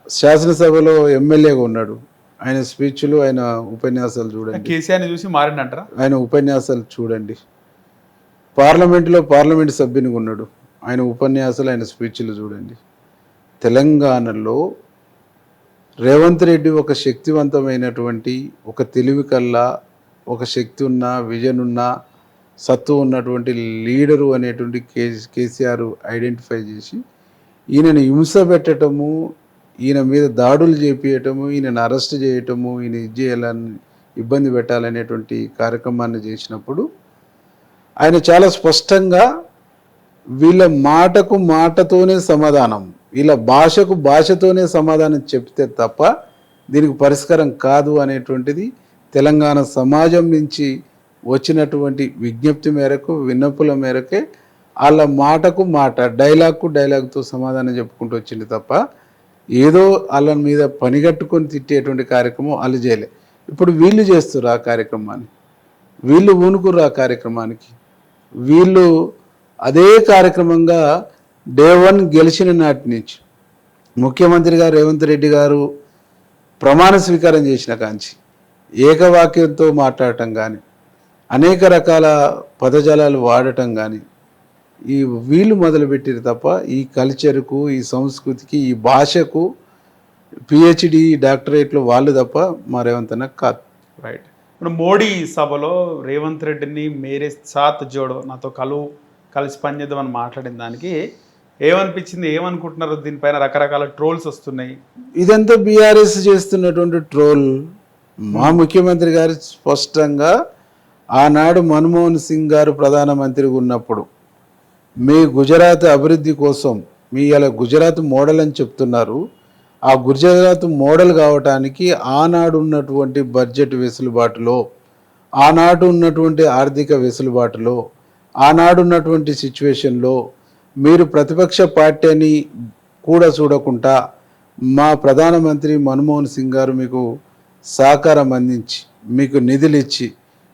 శాసనసభలో ఎమ్మెల్యేగా ఉన్నాడు. ఆయన స్పీచ్లు, ఆయన ఉపన్యాసాలు చూడండి. కేసీఆర్ని చూసి మారిండంటారా? ఆయన ఉపన్యాసాలు చూడండి. పార్లమెంట్ సభ్యునిగా ఉన్నాడు. ఆయన ఉపన్యాసాలు, ఆయన స్పీచ్లు చూడండి. తెలంగాణలో రేవంత్ రెడ్డి ఒక శక్తివంతమైనటువంటి, ఒక తెలివి కల్లా, ఒక శక్తి ఉన్న, విజన్ ఉన్న, సత్తు ఉన్నటువంటి లీడరు అనేటువంటి కేసీఆర్ ఐడెంటిఫై చేసి ఈయనను హింస పెట్టడము, ఈయన మీద దాడులు చేపించటము, ఈయనను అరెస్ట్ చేయటము, ఈయన చేయాలని, ఇబ్బంది పెట్టాలనేటువంటి కార్యక్రమాన్ని చేసినప్పుడు ఆయన చాలా స్పష్టంగా వీళ్ళ మాటకు మాటతోనే సమాధానం, వీళ్ళ భాషకు భాషతోనే సమాధానం చెప్తే తప్ప దీనికి పరిష్కారం కాదు అనేటువంటిది తెలంగాణ సమాజం నుంచి వచ్చినటువంటి విజ్ఞప్తి మేరకు, విన్నపుల మేరకే వాళ్ళ మాటకు మాట, డైలాగ్తో సమాధానం చెప్పుకుంటూ వచ్చింది తప్ప ఏదో వాళ్ళ మీద పనిగట్టుకొని తిట్టేటువంటి కార్యక్రమం వాళ్ళు చేయలే. ఇప్పుడు వీళ్ళు చేస్తారు ఆ కార్యక్రమాన్ని, వీళ్ళు ఊనుకుర్రు ఆ కార్యక్రమానికి. వీళ్ళు అదే కార్యక్రమంగా డే 1 గెలిచిన నాటి నుంచి ముఖ్యమంత్రిగా రేవంత్ రెడ్డి గారు ప్రమాణ స్వీకారం చేసిన కాంచి ఏకవాక్యంతో మాట్లాడటం కానీ, అనేక రకాల పదజాలాలు వాడటం కానీ వీళ్ళు మొదలుపెట్టారు తప్ప ఈ కల్చర్కు, ఈ సంస్కృతికి, ఈ భాషకు పిహెచ్డి డాక్టరేట్లు వాళ్ళు తప్ప మా రేవంత్ అన్న కాదు. రైట్. ఇప్పుడు మోడీ సభలో రేవంత్ రెడ్డిని మేరే సాత్ జోడో, నాతో కలిసి పనిచేద్దామని మాట్లాడిన దానికి ఏమనిపించింది, ఏమనుకుంటున్నారు? దీనిపైన రకరకాల ట్రోల్స్ వస్తున్నాయి. ఇదంతా బీఆర్ఎస్ చేస్తున్నటువంటి ట్రోల్. మా ముఖ్యమంత్రి గారు స్పష్టంగా ఆనాడు మన్మోహన్ సింగ్ గారు ప్రధానమంత్రిగా ఉన్నప్పుడు మీ గుజరాత్ అభివృద్ధి కోసం మీ ఇలా గుజరాత్ మోడల్ అని చెప్తున్నారు. ఆ గుజరాత్ మోడల్ కావటానికి ఆనాడు ఉన్నటువంటి బడ్జెట్ వెసులుబాటులో, ఆనాడు ఉన్నటువంటి ఆర్థిక వెసులుబాటులో, ఆనాడు ఉన్నటువంటి సిచ్యువేషన్లో మీరు ప్రతిపక్ష పార్టీ అని కూడా చూడకుండా మా ప్రధానమంత్రి మన్మోహన్ సింగ్ గారు మీకు సహకారం అందించి, మీకు నిధులు ఇచ్చి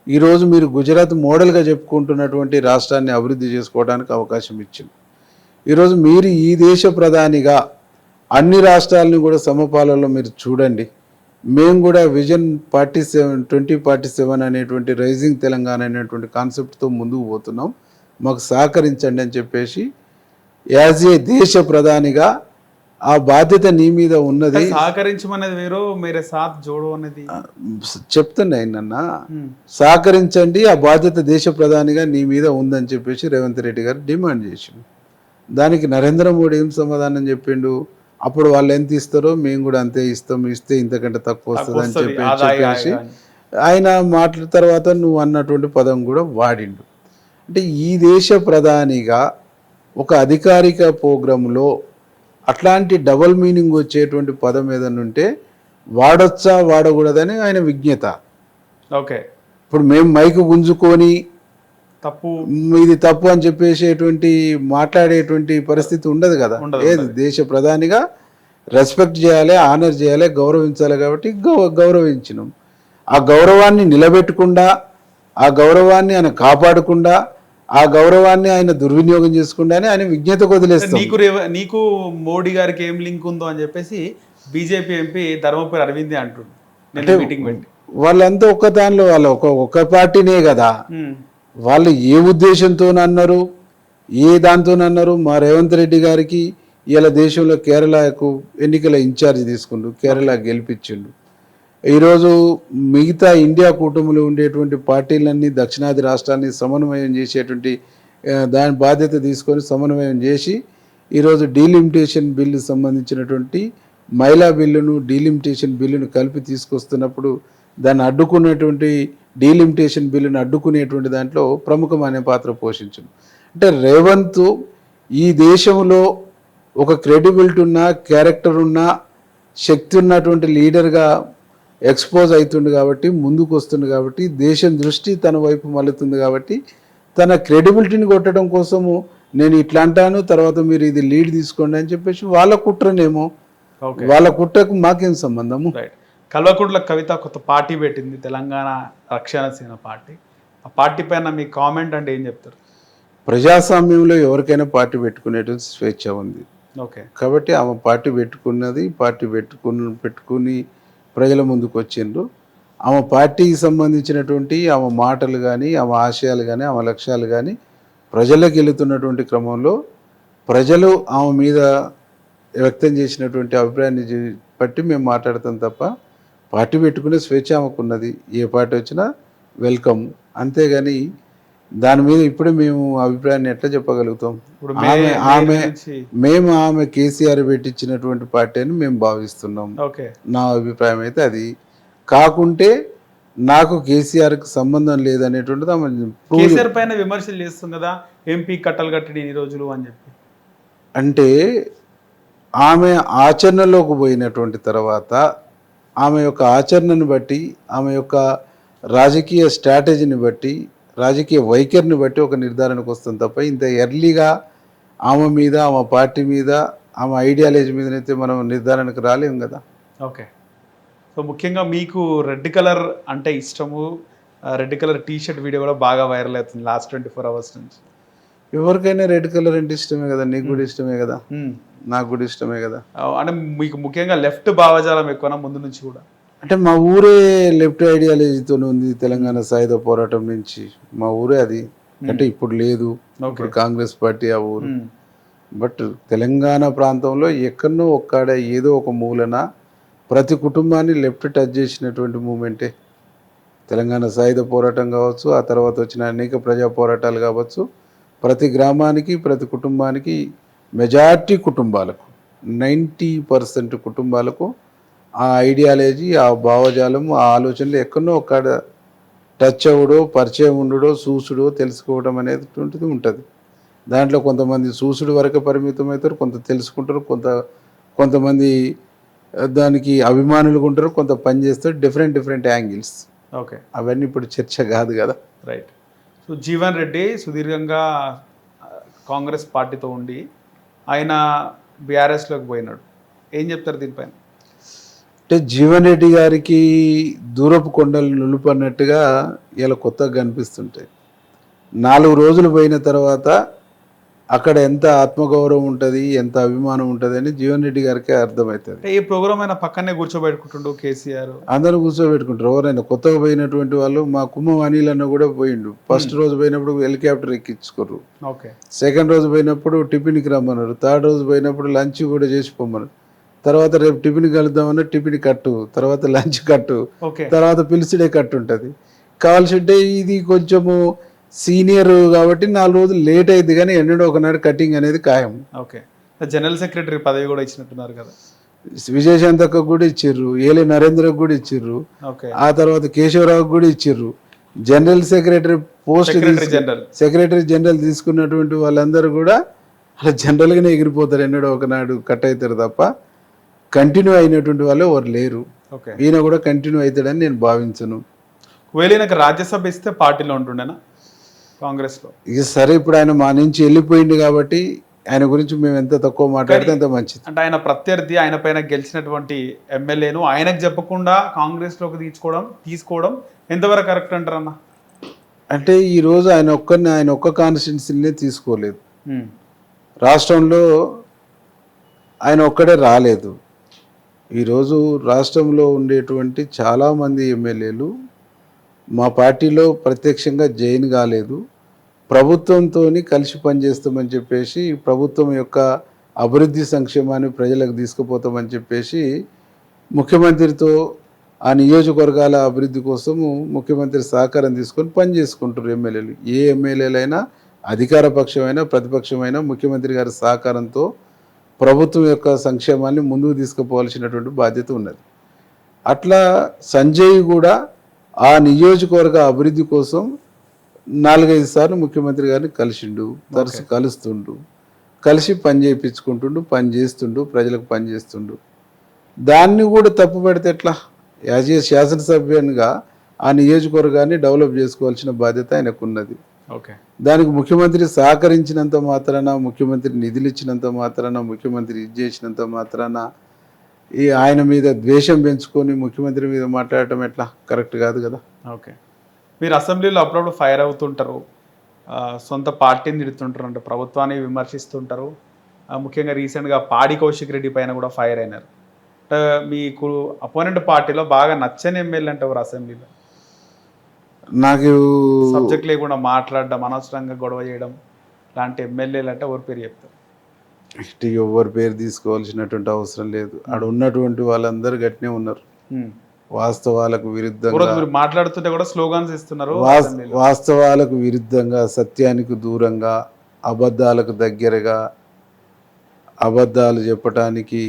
ఈరోజు మీరు గుజరాత్ మోడల్గా చెప్పుకుంటున్నటువంటి రాష్ట్రాన్ని అభివృద్ధి చేసుకోవడానికి అవకాశం ఇచ్చింది. ఈరోజు మీరు ఈ దేశ ప్రధానిగా అన్ని రాష్ట్రాలను కూడా సమపాలలో మీరు చూడండి. మేము కూడా విజన్ 2047 అనేటువంటి రైజింగ్ తెలంగాణ అనేటువంటి కాన్సెప్ట్తో ముందుకు పోతున్నాం, మాకు సహకరించండి అని చెప్పేసి యాజ్ ఏ దేశ ప్రధానిగా ఆ బాధ్యత నీ మీద ఉన్నది. సహకరించమనేది వేరు, మీరే సాత్ జోడో అనేది చెప్తున్నా ఏంటన్నా, సహకరించండి, ఆ బాధ్యత దేశ ప్రధానిగా నీ మీద ఉందని చెప్పేసి రేవంత్ రెడ్డి గారు డిమాండ్ చేసిండు. దానికి నరేంద్ర మోడీ ఏం సమాధానం చెప్పిండు, అప్పుడు వాళ్ళు ఎంత ఇస్తారో మేము కూడా అంతే ఇస్తాం, ఇస్తే ఇంతకంటే తక్కువ వస్తుంది అని చెప్పేసి ఆయన మాట్లాడిన తర్వాత నువ్వు అన్నటువంటి పదం కూడా వాడిండు. అంటే ఈ దేశ ప్రధానిగా ఒక అధికారిక ప్రోగ్రాంలో అట్లాంటి డబల్ మీనింగ్ వచ్చేటువంటి పదం ఏదైనా ఉంటే వాడొచ్చా వాడకూడదని ఆయన విజ్ఞత. ఓకే, ఇప్పుడు మేము మైకు గుంజుకొని తప్పు, ఇది తప్పు అని చెప్పేసేటువంటి మాట్లాడేటువంటి పరిస్థితి ఉండదు కదా. ఏది దేశ ప్రధానిగా రెస్పెక్ట్ చేయాలి, ఆనర్ చేయాలి, గౌరవించాలి. కాబట్టి గౌరవించినాం. ఆ గౌరవాన్ని నిలబెట్టకుండా, ఆ గౌరవాన్ని ఆయన కాపాడకుండా, ఆ గౌరవాన్ని ఆయన దుర్వినియోగం చేసుకుండానే ఆయన విజ్ఞతకు వదిలేస్తాం. నీకు మోడీ గారికి ఏం లింక్ ఉందో అని చెప్పేసి బీజేపీ ఎంపీ ధర్మపురి అరవింద్ అంటుండు మీటింగ్ పెట్టి. వాళ్ళంతా ఒక్క దానిలో వాళ్ళు ఒక పార్టీనే కదా. వాళ్ళు ఏ ఉద్దేశంతో అన్నారు, ఏ దాంతో అన్నారు? మా రేవంత్ రెడ్డి గారికి ఇలా దేశంలో కేరళకు ఎన్నికల ఇన్ఛార్జ్ తీసుకుండు, కేరళ గెలిపించిండు. ఈరోజు మిగతా ఇండియా కూటమిలో ఉండేటువంటి పార్టీలన్నీ దక్షిణాది రాష్ట్రాన్ని సమన్వయం చేసేటువంటి దాని బాధ్యత తీసుకొని సమన్వయం చేసి ఈరోజు డీలిమిటేషన్ బిల్లు సంబంధించినటువంటి మహిళా బిల్లును, డీలిమిటేషన్ బిల్లును కలిపి తీసుకొస్తున్నప్పుడు దాన్ని అడ్డుకునేటువంటి డీలిమిటేషన్ బిల్లును అడ్డుకునేటువంటి దాంట్లో ప్రముఖమైన పాత్ర పోషించను. అంటే రేవంత్ ఈ దేశంలో ఒక క్రెడిబిలిటీ ఉన్న, క్యారెక్టర్ ఉన్న, శక్తి ఉన్నటువంటి లీడర్గా ఎక్స్పోజ్ అవుతుంది కాబట్టి, ముందుకు వస్తుంది కాబట్టి, దేశం దృష్టి తన వైపు మళ్ళుతుంది కాబట్టి తన క్రెడిబిలిటీని కొట్టడం కోసము నేను ఇట్లా అంటాను, తర్వాత మీరు ఇది లీడ్ తీసుకోండి అని చెప్పేసి వాళ్ళ కుట్రనేమో. వాళ్ళ కుట్రకు మాకేం సంబంధము. కల్వకుంట్ల కవిత కొత్త పార్టీ పెట్టింది, తెలంగాణ రక్షణ సేన పార్టీ. ఆ పార్టీ పైన మీ కామెంట్ అంటే ఏం చెప్తారు? ప్రజాస్వామ్యంలో ఎవరికైనా పార్టీ పెట్టుకునేటువంటి స్వేచ్ఛ ఉంది. ఓకే. కాబట్టి ఆమె పార్టీ పెట్టుకున్నది, పార్టీ పెట్టుకుని ప్రజల ముందుకు వచ్చిండ్రు. ఆమె పార్టీకి సంబంధించినటువంటి ఆమె మాటలు కానీ, ఆమె ఆశయాలు కానీ, ఆమె లక్ష్యాలు కానీ ప్రజలకు వెళుతున్నటువంటి క్రమంలో ప్రజలు ఆమె మీద వ్యక్తం చేసినటువంటి అభిప్రాయాన్ని బట్టి మేము మాట్లాడతాం తప్ప పార్టీ పెట్టుకునే స్వేచ్ఛ ఆమెకున్నది. ఏ పార్టీ వచ్చినా వెల్కమ్. అంతేగాని దాని మీద ఇప్పుడే మేము అభిప్రాయాన్ని ఎట్లా చెప్పగలుగుతాం? ఇప్పుడు ఆమె కేసీఆర్ పెట్టించినటువంటి పార్టీ అని మేము భావిస్తున్నాం. ఓకే. నా అభిప్రాయం అయితే అది. కాకుంటే నాకు కేసీఆర్కి సంబంధం లేదనేటువంటిది ఆమె కేసీఆర్ పైన విమర్శలు చేస్తుంది కదా, ఎంపీ కట్టలు కట్టడి ఈ రోజులు అని చెప్పి. అంటే ఆమె ఆచరణలోకి పోయినటువంటి తర్వాత ఆమె యొక్క ఆచరణను బట్టి, ఆమె యొక్క రాజకీయ స్ట్రాటజీని బట్టి, రాజకీయ వైఖరిని బట్టి ఒక నిర్ధారణకు వస్తుంది తప్ప ఇంత ఎర్లీగా ఆమె మీద, ఆమె పార్టీ మీద, ఆమె ఐడియాలజీ మీదనైతే మనం నిర్ధారణకు రాలేము కదా. ఓకే. సో ముఖ్యంగా మీకు రెడ్ కలర్ అంటే ఇష్టము, red colour T shirt video కూడా బాగా వైరల్ అవుతుంది లాస్ట్ 24 hours నుంచి. ఎవరికైనా రెడ్ కలర్ అంటే ఇష్టమే కదా, నీకు కూడా ఇష్టమే కదా, నాకు కూడా ఇష్టమే కదా. అంటే మీకు ముఖ్యంగా లెఫ్ట్ భావజాలం ఎక్కువనా ముందు నుంచి కూడా? అంటే మా ఊరే లెఫ్ట్ ఐడియాలజీతో ఉంది. తెలంగాణ సాయుధ పోరాటం నుంచి మా ఊరే అది. అంటే ఇప్పుడు లేదు, ఇప్పుడు కాంగ్రెస్ పార్టీ ఆ ఊరు. బట్ తెలంగాణ ప్రాంతంలో ఎక్కడనో ఒక్కడ ఏదో ఒక మూలన ప్రతి కుటుంబాన్ని లెఫ్ట్ టచ్ చేసినటువంటి మూమెంటే తెలంగాణ సాయుధ పోరాటం కావచ్చు, ఆ తర్వాత వచ్చిన అనేక ప్రజా పోరాటాలు కావచ్చు. ప్రతి గ్రామానికి, ప్రతి కుటుంబానికి, మెజారిటీ కుటుంబాలకు 90% కుటుంబాలకు ఆ ఐడియాలజీ, ఆ భావజాలం, ఆ ఆలోచనలు ఎక్కడో ఒక్కడ టచ్ అవ్వడో, పరిచయం ఉండడో, చూసుడో, తెలుసుకోవడం అనేటువంటిది ఉంటుంది. దాంట్లో కొంతమంది చూసుడు వరకు పరిమితం అవుతారు, కొంత తెలుసుకుంటారు, కొంతమంది దానికి అభిమానులు ఉంటారు, కొంత పని చేస్తారు. Different angles. ఓకే. అవన్నీ ఇప్పుడు చర్చ కాదు కదా. రైట్. సో జీవన్ రెడ్డి సుదీర్ఘంగా కాంగ్రెస్ పార్టీతో ఉండి ఆయన బీఆర్ఎస్లోకి పోయినాడు. ఏం చెప్తారు దీనిపైన? అంటే జీవన్ రెడ్డి గారికి దూరపు కొండలు నులుపు అన్నట్టుగా ఇలా కొత్తగా కనిపిస్తుంటాయి. 4 రోజులు పోయిన తర్వాత అక్కడ ఎంత ఆత్మగౌరవం ఉంటుంది, ఎంత అభిమానం ఉంటుంది అని జీవన్ రెడ్డి గారికి అర్థమవుతుంది. ఈ ప్రోగ్రామ్ అయినా పక్కనే కూర్చోబెట్టుకుంటుండు కేసీఆర్. అందరూ కూర్చోబెట్టుకుంటారు. ఎవరైనా కొత్తగా పోయినటువంటి వాళ్ళు, మా కుమ్మం అనిల్ అన్న కూడా పోయిండు. ఫస్ట్ రోజు పోయినప్పుడు హెలికాప్టర్ ఎక్కించుకోరు. ఓకే. సెకండ్ రోజు పోయినప్పుడు టిఫిన్కి రమ్మన్నారు. థర్డ్ రోజు పోయినప్పుడు లంచ్ కూడా చేసి పొమ్మన్నారు. తర్వాత రేపు టిఫిన్ కలుద్దామన్నా టిఫిన్ కట్టు, తర్వాత లంచ్ కట్టు, తర్వాత పిలిచిడే కట్టు ఉంటుంది. కావాల్సి ఉంటే ఇది కొంచెము సీనియర్ కాబట్టి 4 రోజులు లేట్ అయింది, కానీ ఎన్నడో ఒకనాడు కటింగ్ అనేది ఖాయం. ఓకే. జనరల్ సెక్రటరీ పదవి కూడా ఇచ్చినట్టున్నారు కదా. విజయశాంతకు కూడా ఇచ్చిర్రు, ఏలే నరేంద్రకు కూడా ఇచ్చిర్రు, ఆ తర్వాత కేశవరావుకు కూడా ఇచ్చిర్రు. General secretary post, secretary general తీసుకున్నటువంటి వాళ్ళందరూ కూడా అలా జనరల్గానే ఎగిరిపోతారు, ఎన్నడో ఒకనాడు కట్ అవుతారు తప్ప కంటిన్యూ అయినటువంటి వాళ్ళు ఎవరు లేరు. ఈయన కూడా కంటిన్యూ అవుతాడని నేను భావించను. ఒకవేళ ఈయనకు రాజ్యసభ ఇస్తే పార్టీలో ఉంటుండేనా కాంగ్రెస్లో? ఇక సరే, ఇప్పుడు ఆయన మా నుంచి వెళ్ళిపోయింది కాబట్టి ఆయన గురించి మేము ఎంత తక్కువ మాట్లాడితే అంత మంచిది. అంటే ఆయన ప్రత్యర్థి, ఆయన పైన గెలిచినటువంటి ఎమ్మెల్యేను ఆయనకు చెప్పకుండా కాంగ్రెస్లోకి తీసుకోవడం ఎంతవరకు కరెక్ట్ అంటారన్న? అంటే ఈరోజు ఆయన ఒక్క కాన్స్టిట్యున్సీనే తీసుకోలేదు. రాష్ట్రంలో ఆయన ఒక్కడే రాలేదు. ఈరోజు రాష్ట్రంలో ఉండేటువంటి చాలామంది ఎమ్మెల్యేలు మా పార్టీలో ప్రత్యక్షంగా జాయిన్ కాలేదు. ప్రభుత్వంతో కలిసి పనిచేస్తామని చెప్పేసి, ప్రభుత్వం యొక్క అభివృద్ధి సంక్షేమాన్ని ప్రజలకు తీసుకుపోతామని చెప్పేసి ముఖ్యమంత్రితో ఆ నియోజకవర్గాల అభివృద్ధి కోసము ముఖ్యమంత్రి సహకారం తీసుకొని పనిచేసుకుంటారు ఎమ్మెల్యేలు. ఏ ఎమ్మెల్యేలైనా అధికార పక్షమైనా ప్రతిపక్షమైనా ముఖ్యమంత్రి గారి సహకారంతో ప్రభుత్వం యొక్క సంక్షేమాన్ని ముందుకు తీసుకుపోవాల్సినటువంటి బాధ్యత ఉన్నది. అట్లా సంజయ్ కూడా ఆ నియోజకవర్గ అభివృద్ధి కోసం 4-5 సార్లు ముఖ్యమంత్రి గారిని కలిసిండు, తరచు కలుస్తుండు, కలిసి పని చేయించుకుంటుండు, పని చేస్తుండు, ప్రజలకు పని చేస్తుండు. దాన్ని కూడా తప్పు పెడితే ఎట్లా? యాజ్ ఏ శాసనసభ్యునిగా ఆ నియోజకవర్గాన్ని డెవలప్ చేసుకోవాల్సిన బాధ్యత ఆయనకున్నది. దానికి ముఖ్యమంత్రి సహకరించినంత మాత్రాన, ముఖ్యమంత్రి నిధులు ఇచ్చినంత మాత్రాన, ముఖ్యమంత్రి ఇది చేసినంత మాత్రాన ఆయన మీద ద్వేషం పెంచుకొని ముఖ్యమంత్రి మీద మాట్లాడటం ఎట్లా? కరెక్ట్ కాదు కదా. ఓకే. మీరు అసెంబ్లీలో అప్పుడప్పుడు ఫైర్ అవుతుంటారు, సొంత పార్టీని తిడుతుంటారు, అంటే ప్రభుత్వాన్ని విమర్శిస్తుంటారు. ముఖ్యంగా రీసెంట్గా పాడి కౌశిక్ రెడ్డి పైన కూడా ఫైర్ అయినారు. అంటే మీకు అపోనెంట్ పార్టీలో బాగా నచ్చని ఎమ్మెల్యే అంటే ఎవరు అసెంబ్లీలో? నాకు సబ్జెక్ట్ లేకుండా మాట్లాడడం, అనవసరంగా గొడవ చేయడం లాంటి ఎమ్మెల్యేలు అంటే ఎవరి పేరు చెప్తారు? ఇటు ఎవరి పేరు తీసుకోవాల్సినటువంటి అవసరం లేదు. ఆడ ఉన్నటువంటి వాళ్ళందరూ గట్టినే ఉన్నారు. వాస్తవాలకు విరుద్ధంగా ఈరోజు మీరు మాట్లాడుతుంటే కూడా స్లోగాన్స్ ఇస్తున్నారు అసెంబ్లీలో. వాస్తవాలకు విరుద్ధంగా, సత్యానికి దూరంగా, అబద్ధాలకు దగ్గరగా, అబద్ధాలు చెప్పటానికి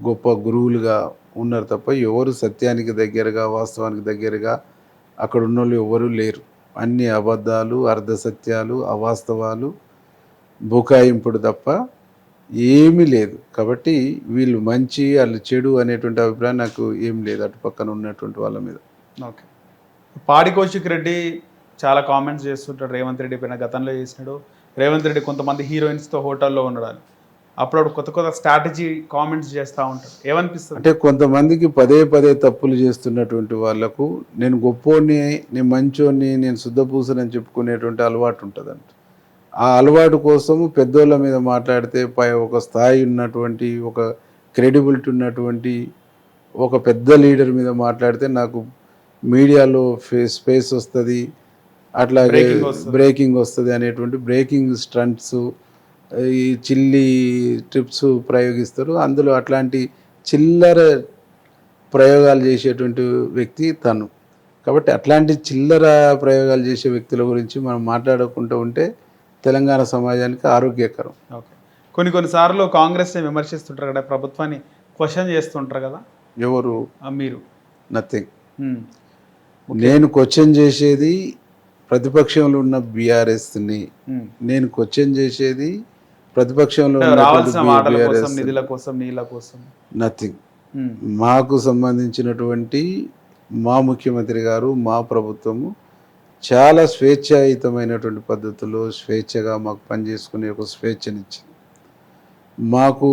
గొప్ప గురువులుగా ఉన్నారు తప్ప ఎవరు సత్యానికి దగ్గరగా, వాస్తవానికి దగ్గరగా అక్కడ ఉన్న వాళ్ళు ఎవరు లేరు. అన్ని అబద్ధాలు, అర్ధసత్యాలు, అవాస్తవాలు, బుకాయింపుడు తప్ప ఏమీ లేదు. కాబట్టి వీళ్ళు మంచి, వాళ్ళు చెడు అనేటువంటి అభిప్రాయం నాకు ఏం లేదు అటు పక్కన ఉన్నటువంటి వాళ్ళ మీద. ఓకే. పాడి కౌశిక్ రెడ్డి చాలా కామెంట్స్ చేస్తుంటాడు రేవంత్ రెడ్డి పైన. గతంలో చేసినాడు. రేవంత్ రెడ్డి కొంతమంది హీరోయిన్స్తో హోటల్లో ఉండడాలి, అప్పుడప్పుడు కొత్త కొత్త స్ట్రాటజీ కామెంట్స్ చేస్తూ ఉంటాడు. ఏమనిపిస్తుంది? అంటే కొంతమందికి పదే పదే తప్పులు చేస్తున్నటువంటి వాళ్ళకు నేను గొప్పోని, నేను మంచోని, నేను శుద్ధపూసనని చెప్పుకునేటువంటి అలవాటు ఉంటుందంట. ఆ అలవాటు కోసము పెద్దోళ్ళ మీద మాట్లాడితే ఒక స్థాయి ఉన్నటువంటి, ఒక క్రెడిబిలిటీ ఉన్నటువంటి ఒక పెద్ద లీడర్ మీద మాట్లాడితే నాకు మీడియాలో స్పేస్ వస్తుంది, అట్లాగే బ్రేకింగ్ వస్తుంది అనేటువంటి బ్రేకింగ్ స్టంట్స్, ఈ చిల్లీ ట్రిప్స్ ప్రయోగిస్తారు. అందులో అట్లాంటి చిల్లర ప్రయోగాలు చేసేటువంటి వ్యక్తి తను. కాబట్టి అట్లాంటి చిల్లర ప్రయోగాలు చేసే వ్యక్తుల గురించి మనం మాట్లాడకుండా ఉంటే తెలంగాణ సమాజానికి ఆరోగ్యకరం. ఓకే. కొన్నిసార్లు కాంగ్రెస్ని విమర్శిస్తుంటారు కదా, ప్రభుత్వాన్ని క్వశ్చన్ చేస్తుంటారు కదా. ఎవరు? మీరు. నథింగ్. నేను క్వశ్చన్ చేసేది ప్రతిపక్షంలో ఉన్న బీఆర్ఎస్ని, నేను క్వశ్చన్ చేసేది ప్రతిపక్షంలో రావాల్సిన మాటల కోసం, నిధుల కోసం, నీళ్ళ కోసం. నథింగ్. మాకు సంబంధించినటువంటి మా ముఖ్యమంత్రి గారు, మా ప్రభుత్వము చాలా స్వేచ్ఛాయుతమైనటువంటి పద్ధతుల్లో స్వేచ్ఛగా మాకు పనిచేసుకునే ఒక స్వేచ్ఛనిచ్చింది. మాకు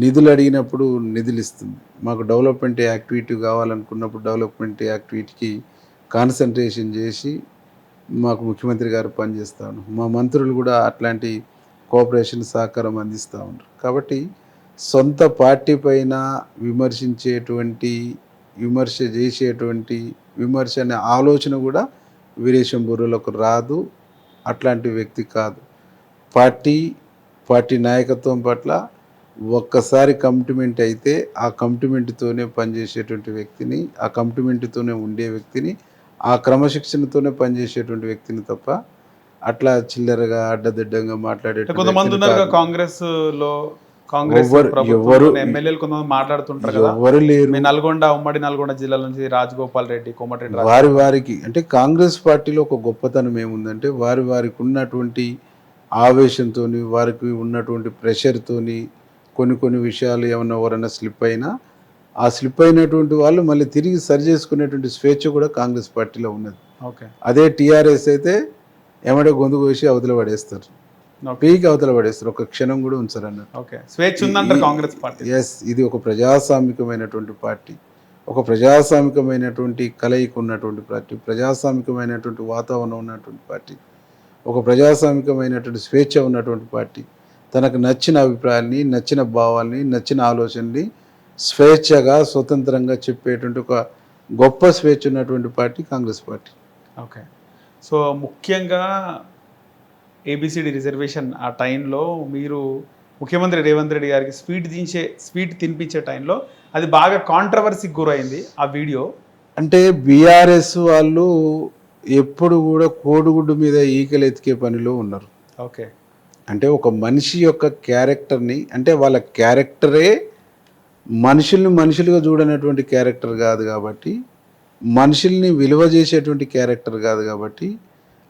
నిధులు అడిగినప్పుడు నిధులు ఇస్తుంది. మాకు డెవలప్మెంట్ యాక్టివిటీ కావాలనుకున్నప్పుడు డెవలప్మెంట్ యాక్టివిటీకి కాన్సన్ట్రేషన్ చేసి మాకు ముఖ్యమంత్రి గారు పనిచేస్తాను. మా మంత్రులు కూడా అట్లాంటి కోఆపరేషన్, సహకారం అందిస్తూ ఉంటారు. కాబట్టి సొంత పార్టీ పైన విమర్శించేటువంటి, విమర్శ చేసేటువంటి, విమర్శ అనే ఆలోచన కూడా వీరేశం బుర్రలకు రాదు. అట్లాంటి వ్యక్తి కాదు. పార్టీ నాయకత్వం పట్ల ఒక్కసారి కమిట్మెంట్ అయితే ఆ కమిట్మెంట్తోనే పనిచేసేటువంటి వ్యక్తిని, ఆ కమిట్మెంట్తోనే ఉండే వ్యక్తిని, ఆ క్రమశిక్షణతోనే పనిచేసేటువంటి వ్యక్తిని తప్ప అట్లా చిల్లరగా అడ్డదిడ్డంగా మాట్లాడే కొంతమంది ఉన్నారు కాంగ్రెస్ లో. ఎవరు ఎమ్మెల్యేలు కొంతమంది మాట్లాడుతుంటారు కదా, ఎవరు లేరు. నల్గొండ, ఉమ్మడి నల్గొండ జిల్లాల నుంచి రాజగోపాల్ రెడ్డి, కోమటిరెడ్డి వారికి అంటే కాంగ్రెస్ పార్టీలో ఒక గొప్పతనం ఏముందంటే వారికి ఉన్నటువంటి ఆవేశంతో, వారికి ఉన్నటువంటి ప్రెషర్తోని కొన్ని విషయాలు ఏమన్నా ఎవరైనా స్లిప్ అయినా ఆ స్లిప్ అయినటువంటి వాళ్ళు మళ్ళీ తిరిగి సరి చేసుకునేటువంటి స్వేచ్ఛ కూడా కాంగ్రెస్ పార్టీలో ఉన్నది. ఓకే. అదే టీఆర్ఎస్ అయితే ఏమంటే గొంతు కోసి అవతల పడేస్తారు, పీకి అవతల పడేస్తారు, ఒక క్షణం కూడా ఉంచరు అన్నట్టు. ఓకే. స్వేచ్ఛ ఉందంటారు కాంగ్రెస్ పార్టీ. ఎస్, ఇది ఒక ప్రజాస్వామికమైనటువంటి పార్టీ, ఒక ప్రజాస్వామికమైనటువంటి కలయిక ఉన్నటువంటి పార్టీ, ప్రజాస్వామికమైనటువంటి వాతావరణం ఉన్నటువంటి పార్టీ, ఒక ప్రజాస్వామికమైనటువంటి స్వేచ్ఛ ఉన్నటువంటి పార్టీ. తనకు నచ్చిన అభిప్రాయాల్ని, నచ్చిన భావాల్ని, నచ్చిన ఆలోచనని స్వేచ్ఛగా, స్వతంత్రంగా చెప్పేటువంటి ఒక గొప్ప స్వేచ్ఛ ఉన్నటువంటి party Congress party. Okay. So ముఖ్యంగా ఏబిసిడి రిజర్వేషన్ ఆ టైంలో మీరు ముఖ్యమంత్రి రేవంత్ రెడ్డి గారికి స్వీట్ తినిపించే టైంలో అది బాగా కాంట్రవర్సీకి గురైంది ఆ వీడియో. అంటే బీఆర్ఎస్ వాళ్ళు ఎప్పుడు కూడా కోడిగుడ్డు మీద ఈకలు ఎతికే పనిలో ఉన్నారు. ఓకే. అంటే ఒక మనిషి యొక్క క్యారెక్టర్ని, అంటే వాళ్ళ క్యారెక్టరే మనుషుల్ని మనుషులుగా చూడనటువంటి క్యారెక్టర్ కాదు కాబట్టి, మనుషుల్ని విలువ చేసేటువంటి క్యారెక్టర్ కాదు కాబట్టి,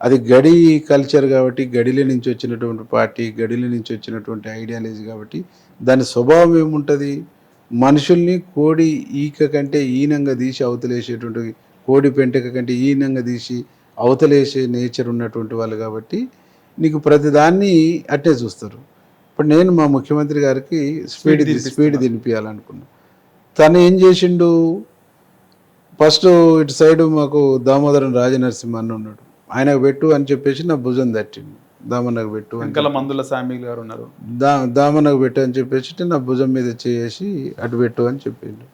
అది గడి కల్చర్ కాబట్టి, గడిల నుంచి వచ్చినటువంటి పార్టీ, గడిల నుంచి వచ్చినటువంటి ఐడియాలజీ కాబట్టి దాని స్వభావం ఏముంటుంది? మనుషుల్ని కోడి ఈక కంటే ఈనంగా తీసి అవతలేసేటువంటి, కోడి పెంటక కంటే ఈనంగా తీసి అవతలేసే నేచర్ ఉన్నటువంటి వాళ్ళు కాబట్టి నీకు ప్రతిదాన్ని అట్టే చూస్తారు. ఇప్పుడు నేను మా ముఖ్యమంత్రి గారికి స్పీడ్ తినిపించాలనుకున్నా. తను ఏం చేసిండు? ఫస్ట్ ఇటు సైడ్ మాకు దామోదరం రాజనరసింహ అన్న ఉన్నాడు, ఆయనకు పెట్టు అని చెప్పేసి నా భుజం తట్టిండు, దామన్నకు పెట్టు అని వెంకల మందుల శామ్యుల్ గారు ఉన్నారు. దామన్నకు పెట్టు అని చెప్పేసి నా భుజం మీద చేసి అటు పెట్టు అని చెప్పిండు.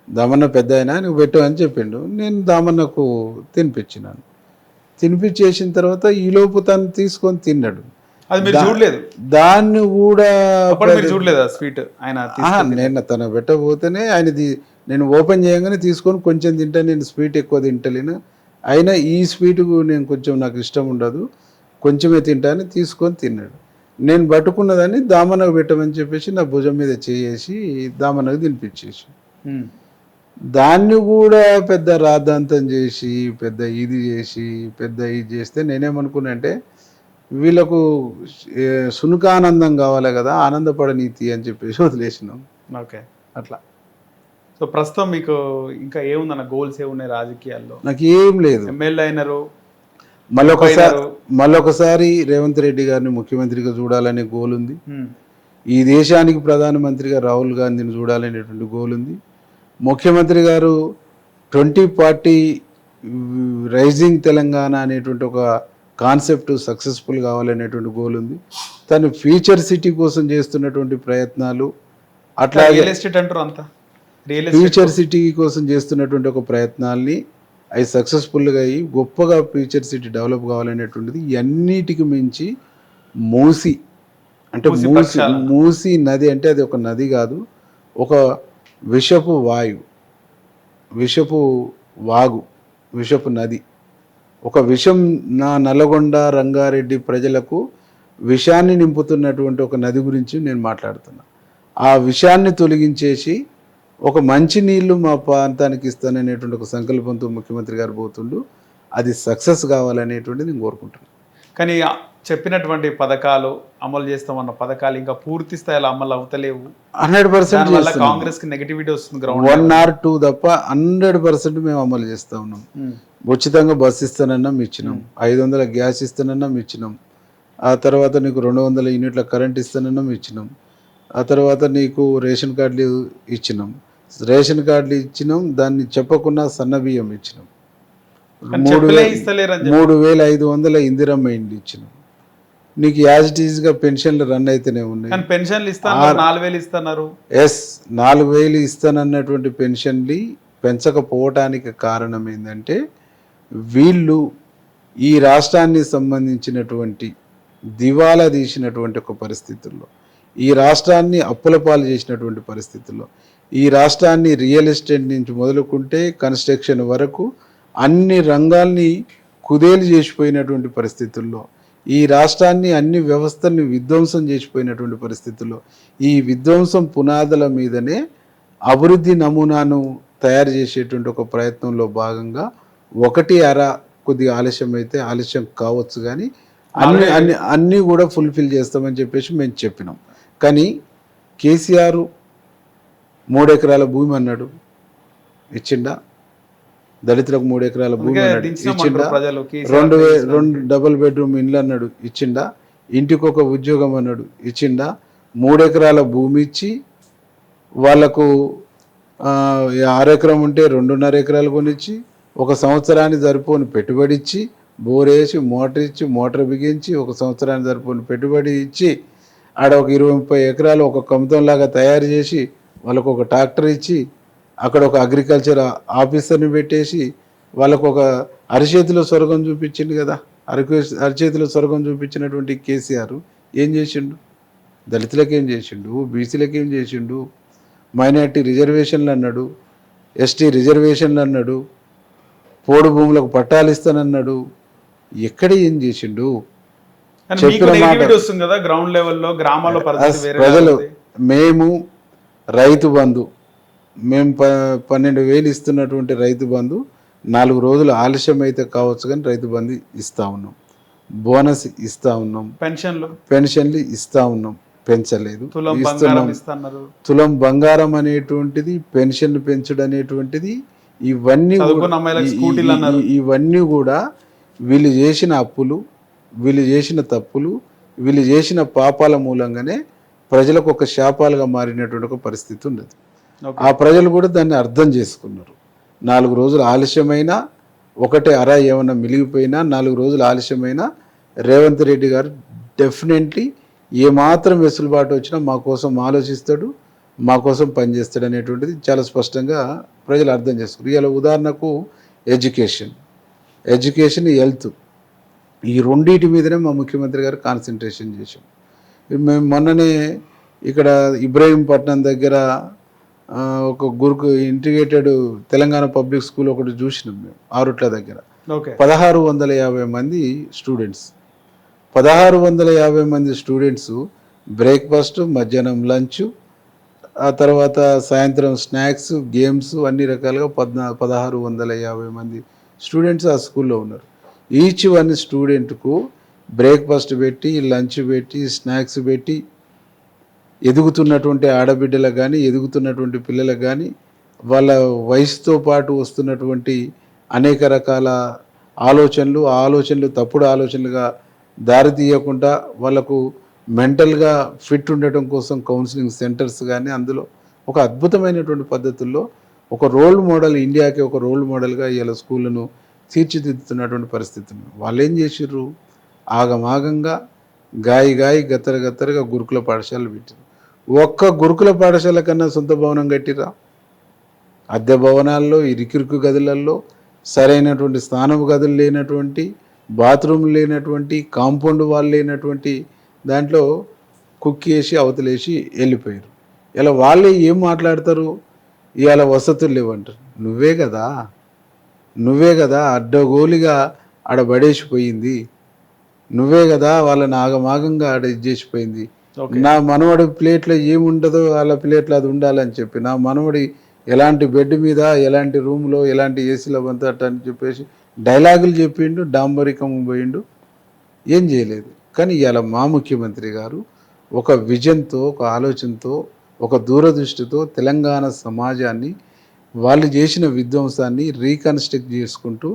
దామన్న పెద్ద ఆయన నువ్వు పెట్టు అని చెప్పిండు. నేను దామన్నకు తినిపించినాను. తినిపించేసిన తర్వాత ఈలోపు తను తీసుకొని తిన్నాడు. అది మీరు చూడలేదు? దాన్ని కూడా మీరు చూడలేదా స్వీట్? ఆయన నేను తన పెట్టబోతేనే ఆయనది నేను ఓపెన్ చేయగానే తీసుకొని కొంచెం తింటా, నేను స్వీట్ ఎక్కువ తింటలేను, అయినా ఈ స్వీట్ నేను కొంచెం నాకు ఇష్టం ఉండదు, కొంచెమే తింటా అని తీసుకొని తిన్నాడు. నేను పట్టుకున్నదాన్ని దామన్నకు పెట్టమని చెప్పేసి నా భుజం మీద చేసి దామన్నకు తినిపించేసి, దాన్ని కూడా పెద్ద రాద్ధాంతం చేసి పెద్ద ఇది చేస్తే నేనేమనుకున్నా అంటే వీళ్ళకు సునకానందం కావాలి కదా, ఆనందపడనీతి అని చెప్పేసి వదిలేసినాం. ఓకే, అట్లా. సో ప్రస్తుతం మీకు ఇంకా ఏముందన్న గోల్స్ ఏమున్నాయి రాజకీయాల్లో? నాకు ఏం లేదు. ఎమ్మెల్యే అయినారు, మళ్ళొకసారి రేవంత్ రెడ్డి గారిని ముఖ్యమంత్రిగా చూడాలనే గోల్ ఉంది. ఈ దేశానికి ప్రధానమంత్రిగా రాహుల్ గాంధీని చూడాలనేటువంటి గోల్ ఉంది. ముఖ్యమంత్రి గారు 2040 రైజింగ్ తెలంగాణ అనేటువంటి ఒక కాన్సెప్ట్ సక్సెస్ఫుల్ కావాలనేటువంటి గోల్ ఉంది. తను ఫ్యూచర్ సిటీ కోసం చేస్తున్నటువంటి ప్రయత్నాలు, అట్లాగే రియల్ ఎస్టేట్ అంటారు అంతా, ఫ్యూచర్ సిటీ కోసం చేస్తున్నటువంటి ఒక ప్రయత్నాల్ని అవి సక్సెస్ఫుల్గా అయ్యి గొప్పగా ఫ్యూచర్ సిటీ డెవలప్ కావాలనేటువంటిది. అన్నిటికి మించి మూసి అంటే మూసి నది అంటే అది ఒక నది కాదు, ఒక విషపు వాయువు, విషపు వాగు, విషపు నది, ఒక విషం నా నల్లగొండ రంగారెడ్డి ప్రజలకు విషాన్ని నింపుతున్నటువంటి ఒక నది గురించి నేను మాట్లాడుతున్నా. ఆ విషాన్ని తొలగించేసి ఒక మంచి నీళ్లు మా ప్రాంతానికి ఇస్తాననేటువంటి ఒక సంకల్పంతో ముఖ్యమంత్రి గారు పోతుండు. అది సక్సెస్ కావాలనేటువంటిది నేను కోరుకుంటున్నాను. కానీ చెప్పినటువంటి పథకాలు అమలు చేస్తామన్న పథకాలు ఇంకా పూర్తి స్థాయిలో అమలు అవుతలేవు. 100% కాంగ్రెస్ కి నెగటివిటీ వస్తుంది. 1 or 2 తప్ప 100% మేము అమలు చేస్తా ఉన్నాం. ఉచితంగా బస్సు ఇస్తానన్నాం, ఇచ్చినాం. 500 గ్యాస్ ఇస్తానన్నాం, ఇచ్చినాం. ఆ తర్వాత నీకు 200 యూనిట్ల కరెంట్ ఇస్తానన్నాం, ఇచ్చినాం. ఆ తర్వాత నీకు రేషన్ కార్డులు ఇచ్చినాం. రేషన్ కార్డులు ఇచ్చినాం, దాన్ని చెప్పకుండా సన్న బియ్యం ఇచ్చినాం. 3,500 ఇందిరమ్మ ఇండ్లు ఇచ్చినాం. నీకు యాజ్ ఇట్ ఈజ్గా పెన్షన్లు రన్ అయితేనే ఉన్నాయి. పెన్షన్లు ఇస్తాను 4,000 ఇస్తున్నారు. ఎస్, 4,000 ఇస్తానన్నటువంటి పెన్షన్లు పెంచకపోవటానికి కారణం ఏంటంటే వీళ్ళు ఈ రాష్ట్రాన్ని సంబంధించినటువంటి దివాలా తీసినటువంటి ఒక పరిస్థితుల్లో, ఈ రాష్ట్రాన్ని అప్పుల పాలు చేసినటువంటి పరిస్థితుల్లో, ఈ రాష్ట్రాన్ని రియల్ ఎస్టేట్ నుంచి మొదలుకుంటే కన్స్ట్రక్షన్ వరకు అన్ని రంగాల్ని కుదేలు చేసిపోయినటువంటి పరిస్థితుల్లో, ఈ రాష్ట్రాన్ని అన్ని వ్యవస్థల్ని విధ్వంసం చేసిపోయినటువంటి పరిస్థితుల్లో, ఈ విధ్వంసం పునాదుల మీదనే అభివృద్ధి నమూనాను తయారు చేసేటువంటి ఒక ప్రయత్నంలో భాగంగా 1 కొద్దిగా ఆలస్యం అయితే ఆలస్యం కావచ్చు, కానీ అన్నీ కూడా ఫుల్ఫిల్ చేస్తామని చెప్పేసి మేము చెప్పినాం. కానీ కేసీఆర్ 3 ఎకరాల భూమి అన్నాడు, ఇచ్చిండా? దళితులకు 3 ఎకరాల భూమి అన్నాడు, ఇచ్చిండా? 2 డబుల్ బెడ్రూమ్ ఇండ్లు అన్నాడు, ఇచ్చిండా? ఇంటికి ఒక ఉద్యోగం అన్నాడు, ఇచ్చిండా? 3 ఎకరాల భూమి ఇచ్చి వాళ్లకు 6 ఎకరం ఉంటే 2.5 ఎకరాలు కొనిచ్చి 1 సంవత్సరానికి సరిపోని పెట్టుబడి ఇచ్చి, బోర్ వేసి మోటార్ ఇచ్చి మోటార్ బిగించి 1 సంవత్సరానికి సరిపోని పెట్టుబడి ఇచ్చి, ఆడ ఒక 20-30 ఎకరాలు ఒక కమతంలాగా తయారు చేసి వాళ్ళకు ఒక ట్రాక్టర్ ఇచ్చి, అక్కడ ఒక అగ్రికల్చర్ ఆఫీసర్ని పెట్టేసి వాళ్ళకు ఒక అరిచేతిలో స్వర్గం చూపించింది కదా. అరిచేతిలో స్వర్గం చూపించినటువంటి కేసీఆర్ ఏం చేసిండు? దళితులకు ఏం చేసిండు? బీసీలకు ఏం చేసిండు? మైనార్టీ రిజర్వేషన్లు అన్నాడు, ఎస్టీ రిజర్వేషన్లు అన్నాడు, పోడు భూములకు పట్టాలు ఇస్తానన్నాడు. ఎక్కడ ఏం చేసిండు? ప్రజలు మేము రైతు బంధు, మేము 12,000 ఇస్తున్నటువంటి రైతు బంధు 4 రోజులు ఆలస్యం అయితే కావచ్చు కానీ రైతు బంధు ఇస్తూ ఉన్నాం, బోనస్ ఇస్తూ ఉన్నాం, పెన్షన్లు ఇస్తూ ఉన్నాం, పెంచలేదు. తులం బంగారం అనేటువంటిది, పెన్షన్లు పెంచడం అనేటువంటిది, ఇవన్నీ కూడా వీళ్ళు చేసిన అప్పులు, వీళ్ళు చేసిన తప్పులు, వీళ్ళు చేసిన పాపాల మూలంగానే ప్రజలకు ఒక శాపాలుగా మారినటువంటి ఒక పరిస్థితి ఉన్నది. ఆ ప్రజలు కూడా దాన్ని అర్థం చేసుకున్నారు. 4 రోజులు ఆలస్యమైనా, ఒకటే అర ఏమన్నా మిలిగిపోయినా, 4 రోజులు ఆలస్యమైనా రేవంత్ రెడ్డి గారు డెఫినెట్లీ ఏమాత్రం వెసులుబాటు వచ్చినా మా కోసం ఆలోచిస్తాడు, మా కోసం పనిచేస్తాడు అనేటువంటిది చాలా స్పష్టంగా ప్రజలు అర్థం చేసుకున్నారు. ఇలా ఉదాహరణకు ఎడ్యుకేషన్, హెల్త్, ఈ రెండింటి మీదనే మా ముఖ్యమంత్రి గారు కాన్సన్ట్రేషన్ చేశాం. మేము మొన్ననే ఇక్కడ ఇబ్రహీంపట్నం దగ్గర ఒక గురుకు ఇంటిగ్రేటెడ్ తెలంగాణ పబ్లిక్ స్కూల్ ఒకటి చూసినాం మేము ఆరుట్ల దగ్గర. 1650 మంది స్టూడెంట్స్, 1650 మంది స్టూడెంట్స్ బ్రేక్ఫాస్ట్, మధ్యాహ్నం లంచ్, ఆ తర్వాత సాయంత్రం స్నాక్స్, గేమ్స్ అన్ని రకాలుగా 1650 మంది స్టూడెంట్స్ ఆ స్కూల్లో ఉన్నారు. ఈచ్ వన్ స్టూడెంట్కు బ్రేక్ఫాస్ట్ పెట్టి, లంచ్ పెట్టి, స్నాక్స్ పెట్టి ఎదుగుతున్నటువంటి ఆడబిడ్డలకు కానీ, ఎదుగుతున్నటువంటి పిల్లలకు కానీ, వాళ్ళ వయసుతో పాటు వస్తున్నటువంటి అనేక రకాల ఆలోచనలు తప్పుడు ఆలోచనలుగా దారి తీయకుండా వాళ్ళకు మెంటల్గా ఫిట్ ఉండటం కోసం కౌన్సిలింగ్ సెంటర్స్ కానీ, అందులో ఒక అద్భుతమైనటువంటి పద్ధతుల్లో ఒక రోల్ మోడల్, ఇండియాకి ఒక రోల్ మోడల్గా ఇలా స్కూళ్ళను తీర్చిదిద్దుతున్నటువంటి పరిస్థితి. వాళ్ళు ఏం చేసిర్రు, ఆగమాగంగా గాయి గత్తరగా గురుకుల పాఠశాలలు పెట్టారు. ఒక్క గురుకుల పాఠశాల కన్నా సొంత భవనం కట్టిరా? అద్దె భవనాల్లో, ఇరుకిరుకు గదులలో, సరైనటువంటి స్నానపు గదులు లేనటువంటి, బాత్రూమ్ లేనటువంటి, కాంపౌండ్ వాల్ లేనటువంటి దాంట్లో కుక్ చేసి అవతలేసి వెళ్ళిపోయారు. ఇలా వాళ్ళే ఏం మాట్లాడతారు, ఇవాళ వసతులు లేవంటారు. నువ్వే కదా అడ్డగోలిగా ఆడ పడేసిపోయింది, నువ్వే కదా వాళ్ళని ఆగమాగంగా ఆడ ఇది చేసిపోయింది. నా మనవడి ప్లేట్లో ఏముంటుందో వాళ్ళ ప్లేట్లో అది ఉండాలని చెప్పి, నా మనవడి ఎలాంటి బెడ్ మీద, ఎలాంటి రూమ్లో, ఎలాంటి ఏసీలో పంతట అని చెప్పేసి డైలాగులు చెప్పిండు, డాంబరికం పోయిండు, ఏం చేయలేదు. కానీ ఇవాళ మా ముఖ్యమంత్రి గారు ఒక విజన్తో, ఒక ఆలోచనతో, ఒక దూరదృష్టితో తెలంగాణ సమాజాన్ని, వాళ్ళు చేసిన విధ్వంసాన్ని రీకన్స్ట్రక్ట్ చేసుకుంటూ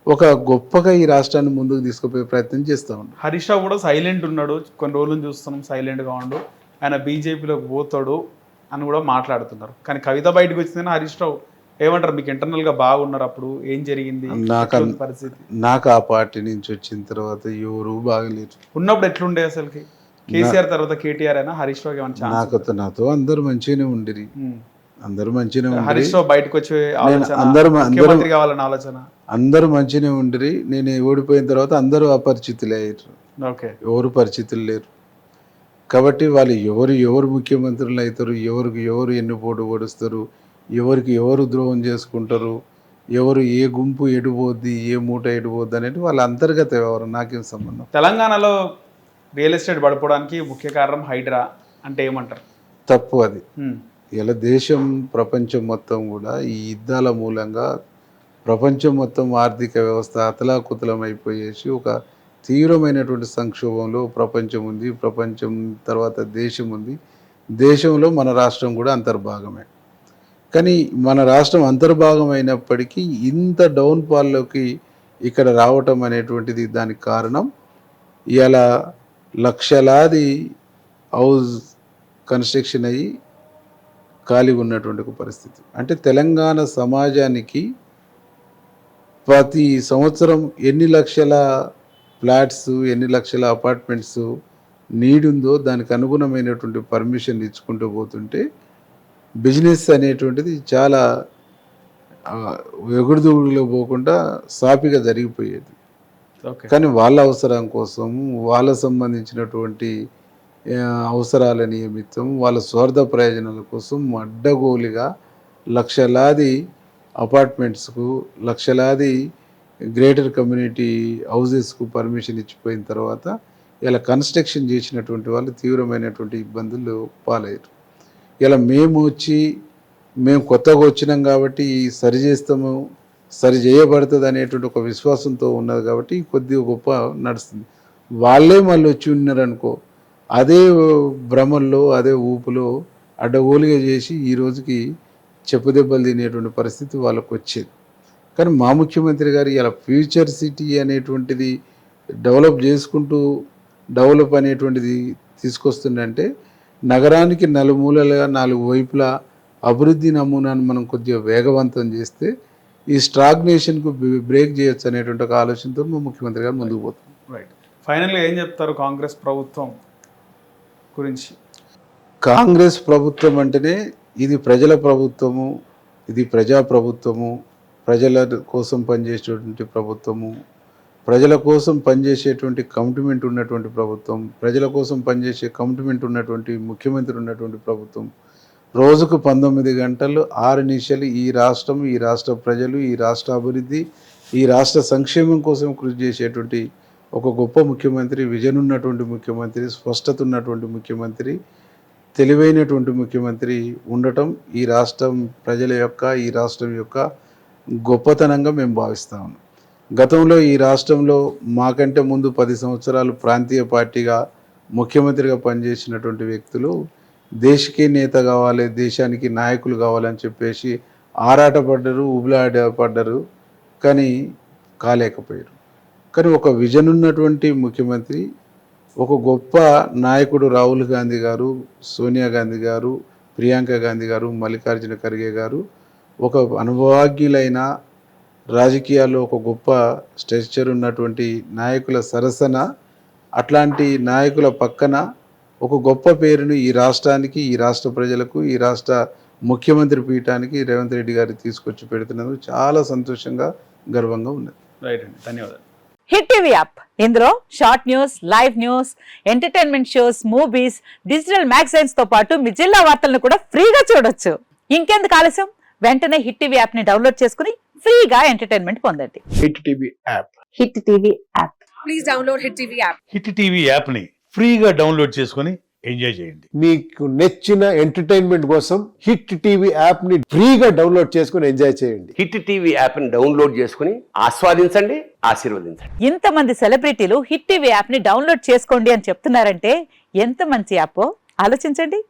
ఒక గొప్పగా ఈ రాష్ట్రాన్ని ముందుకు తీసుకుపోయే ప్రయత్నం చేస్తూ ఉన్నాడు. హరీష్ రావు కూడా సైలెంట్ ఉన్నాడు, కొన్ని రోజులు చూస్తున్నాం సైలెంట్గా ఉండు, ఆయన బీజేపీలోకి పోతాడు అని కూడా మాట్లాడుతున్నారు. కానీ కవిత బయటకు వచ్చిందని హరీష్ రావు ఏమంటారు, మీకు ఇంటర్నల్గా బాగున్నారు, అప్పుడు ఏం జరిగింది పరిస్థితి? నాకు ఆ పార్టీ నుంచి వచ్చిన తర్వాత ఎవరు బాగలేరు. ఉన్నప్పుడు ఎట్లుండే అసలుకి? కేసీఆర్ తర్వాత కేటీఆర్ అయినా హరీష్ రావు ఏమన్నా? నాతో అందరు మంచిగానే ఉండిరి, హరీష్ రావు బయటకు వచ్చే కావాలన్న ఆలోచన అందరూ మంచిగానే ఉండిరి. నేను ఓడిపోయిన తర్వాత అందరూ అపరిచితులే అయ్యారు, ఎవరు పరిచితులు లేరు. కాబట్టి వాళ్ళు ఎవరు ముఖ్యమంత్రులు అవుతారు, ఎవరు ఎన్నుపోటు పొడుస్తారు, ఎవరికి ఎవరు ద్రోహం చేసుకుంటారు, ఎవరు ఏ గుంపు ఎడిపోద్ది, ఏ మూట ఎడిపోద్ది అనేది వాళ్ళ అంతర్గత వ్యవహారం, నాకేం సంబంధం. తెలంగాణలో రియల్ ఎస్టేట్ పడిపోవడానికి ముఖ్య కారణం హైడ్రా అంటే ఏమంటారు? తప్పు అది. ఇలా దేశం, ప్రపంచం మొత్తం కూడా ఈ యుద్ధాల మూలంగా ప్రపంచం మొత్తం ఆర్థిక వ్యవస్థ అతలాకుతలం అయిపోయేసి ఒక తీవ్రమైనటువంటి సంక్షోభంలో ప్రపంచం ఉంది. ప్రపంచం తర్వాత దేశం ఉంది. దేశంలో మన రాష్ట్రం కూడా అంతర్భాగమే. కానీ మన రాష్ట్రం అంతర్భాగం అయినప్పటికీ ఇంత డౌన్ఫాల్లోకి ఇక్కడ రావటం అనేటువంటిది దానికి కారణం ఇవాళ లక్షలాది హౌస్ కన్స్ట్రక్షన్ అయ్యి ఖాళీ ఉన్నటువంటి ఒక పరిస్థితి. అంటే తెలంగాణ సమాజానికి ప్రతి సంవత్సరం ఎన్ని లక్షల ఫ్లాట్స్, ఎన్ని లక్షల అపార్ట్మెంట్స్ నీడ్ ఉందో దానికి అనుగుణమైనటువంటి పర్మిషన్ ఇచ్చుకుంటూ పోతుంటే బిజినెస్ అనేటువంటిది చాలా ఎగుడుదూడులో పోకుండా సాఫీగా జరిగిపోయేది. కానీ వాళ్ళ అవసరం కోసం, వాళ్ళ సంబంధించినటువంటి అవసరాల నిమిత్తం, వాళ్ళ స్వార్థ ప్రయోజనాల కోసం అడ్డగోలుగా లక్షలాది అపార్ట్మెంట్స్కు, లక్షలాది గ్రేటర్ కమ్యూనిటీ హౌజెస్కు పర్మిషన్ ఇచ్చిపోయిన తర్వాత ఇలా కన్స్ట్రక్షన్ చేసినటువంటి వాళ్ళు తీవ్రమైనటువంటి ఇబ్బందులు పాలయ్యారు. ఇలా మేము కొత్తగా వచ్చినాం కాబట్టి సరి చేస్తాము, సరి చేయబడుతుంది అనేటువంటి ఒక విశ్వాసంతో ఉన్నది కాబట్టి కొద్దిగా గొప్ప నడుస్తుంది. వాళ్ళే మళ్ళీ వచ్చి ఉన్నారనుకో, అదే భ్రమల్లో, అదే ఊపులో అడ్డగోలుగా చేసి ఈ రోజుకి చెప్పుదెబ్బలు తినేటువంటి పరిస్థితి వాళ్ళకు వచ్చేది. కానీ మా ముఖ్యమంత్రి గారు ఇలా ఫ్యూచర్ సిటీ అనేటువంటిది డెవలప్ అనేటువంటిది తీసుకొస్తుందంటే నగరానికి నలుమూలలుగా 4 వైపులా అభివృద్ధి నమూనాను మనం కొద్దిగా వేగవంతం చేస్తే ఈ స్టాగ్నేషన్కు బ్రేక్ చేయొచ్చు అనేటువంటి ఒక ఆలోచనతో మా ముఖ్యమంత్రి గారు ముందుకు పోతున్నారు. రైట్. ఫైనల్గా ఏం చెప్తారు కాంగ్రెస్ ప్రభుత్వం గురించి? కాంగ్రెస్ ప్రభుత్వం అంటేనే ఇది ప్రజల ప్రభుత్వము, ఇది ప్రజా ప్రభుత్వము, ప్రజల కోసం పనిచేసేటువంటి ప్రభుత్వము, ప్రజల కోసం పనిచేసేటువంటి కమిట్మెంట్ ఉన్నటువంటి ప్రభుత్వం, ప్రజల కోసం పనిచేసే కమిట్మెంట్ ఉన్నటువంటి ముఖ్యమంత్రి ఉన్నటువంటి ప్రభుత్వం. రోజుకు 19 గంటలు 6 నిమిషాలు ఈ రాష్ట్రం, ఈ రాష్ట్ర ప్రజలు, ఈ రాష్ట్ర అభివృద్ధి, ఈ రాష్ట్ర సంక్షేమం కోసం కృషి చేసేటువంటి ఒక గొప్ప ముఖ్యమంత్రి, విజన్ ఉన్నటువంటి ముఖ్యమంత్రి, స్పష్టత ఉన్నటువంటి ముఖ్యమంత్రి, తెలివైనటువంటి ముఖ్యమంత్రి ఉండటం ఈ రాష్ట్రం ప్రజల యొక్క, ఈ రాష్ట్రం యొక్క గొప్పతనంగా మేము భావిస్తాము. గతంలో ఈ రాష్ట్రంలో మాకంటే ముందు 10 సంవత్సరాలు ప్రాంతీయ పార్టీగా ముఖ్యమంత్రిగా పనిచేసినటువంటి వ్యక్తులు దేశకే నేత కావాలి, దేశానికి నాయకులు కావాలని చెప్పేసి ఆరాటపడ్డరు, ఉబిలాడపడ్డరు, కానీ కాలేకపోయారు. కానీ ఒక విజన్ ఉన్నటువంటి ముఖ్యమంత్రి, ఒక గొప్ప నాయకుడు రాహుల్ గాంధీ గారు, సోనియా గాంధీ గారు, ప్రియాంక గాంధీ గారు, మల్లికార్జున ఖర్గే గారు ఒక అనుభవజ్ఞులైన రాజకీయాల్లో ఒక గొప్ప స్ట్రక్చర్ ఉన్నటువంటి నాయకుల సరసన, అట్లాంటి నాయకుల పక్కన ఒక గొప్ప పేరును ఈ రాష్ట్రానికి, ఈ రాష్ట్ర ప్రజలకు, ఈ రాష్ట్ర ముఖ్యమంత్రి పీఠానికి రేవంత్ రెడ్డి గారు తీసుకొచ్చి పెడుతున్నందుకు చాలా సంతోషంగా, గర్వంగా ఉన్నది. రైట్ అండి, ధన్యవాదాలు. హిట్ టీవీ యాప్ ఇందులో short news, live news, entertainment shows, movies, digital magazines తో పాటు మీ జిల్లా వార్తలను కూడా ఫ్రీగా చూడొచ్చు. ఇంకెందుకు ఆలస్యం, వెంటనే హిట్ టీవీ యాప్ ని డౌన్లోడ్ చేసుకుని ఫ్రీగా ఎంటర్టైన్మెంట్ పొందండి. Hit TV app. Hit TV app. Please download Hit TV app. Hit TV యాప్ని ఫ్రీగా డౌన్లోడ్ చేసుకొని ఎంజాయ్ చేయండి. మీకు నచ్చిన ఎంటర్టైన్మెంట్ కోసం హిట్ టీవీ యాప్ ని ఫ్రీగా డౌన్లోడ్ చేసుకుని ఎంజాయ్ చేయండి. హిట్ టీవీ యాప్ని డౌన్లోడ్ చేసుకుని ఆస్వాదించండి, ఆశీర్వదించండి. ఇంతమంది సెలబ్రిటీలు హిట్ టీవీ యాప్ ని డౌన్లోడ్ చేసుకోండి అని చెప్తున్నారంటే ఎంత మంచి యాప్ ఆలోచించండి.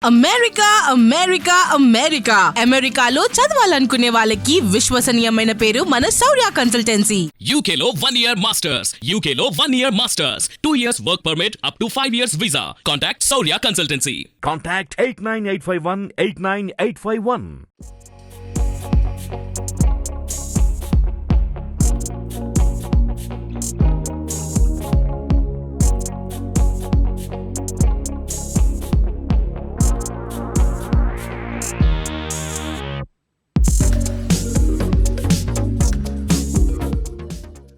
అమెరికా అమెరికా అమెరికా అమెరికాలో చదవాలనుకునే వాళ్ళకి విశ్వసనీయమైన పేరు మన శౌర్య కన్సల్టెన్సీ. UK లో 1 year masters, UK లో 1 year masters, 2 years work permit up to 5 years visa. Contact Saurya Consultancy. Contact 89851 89851.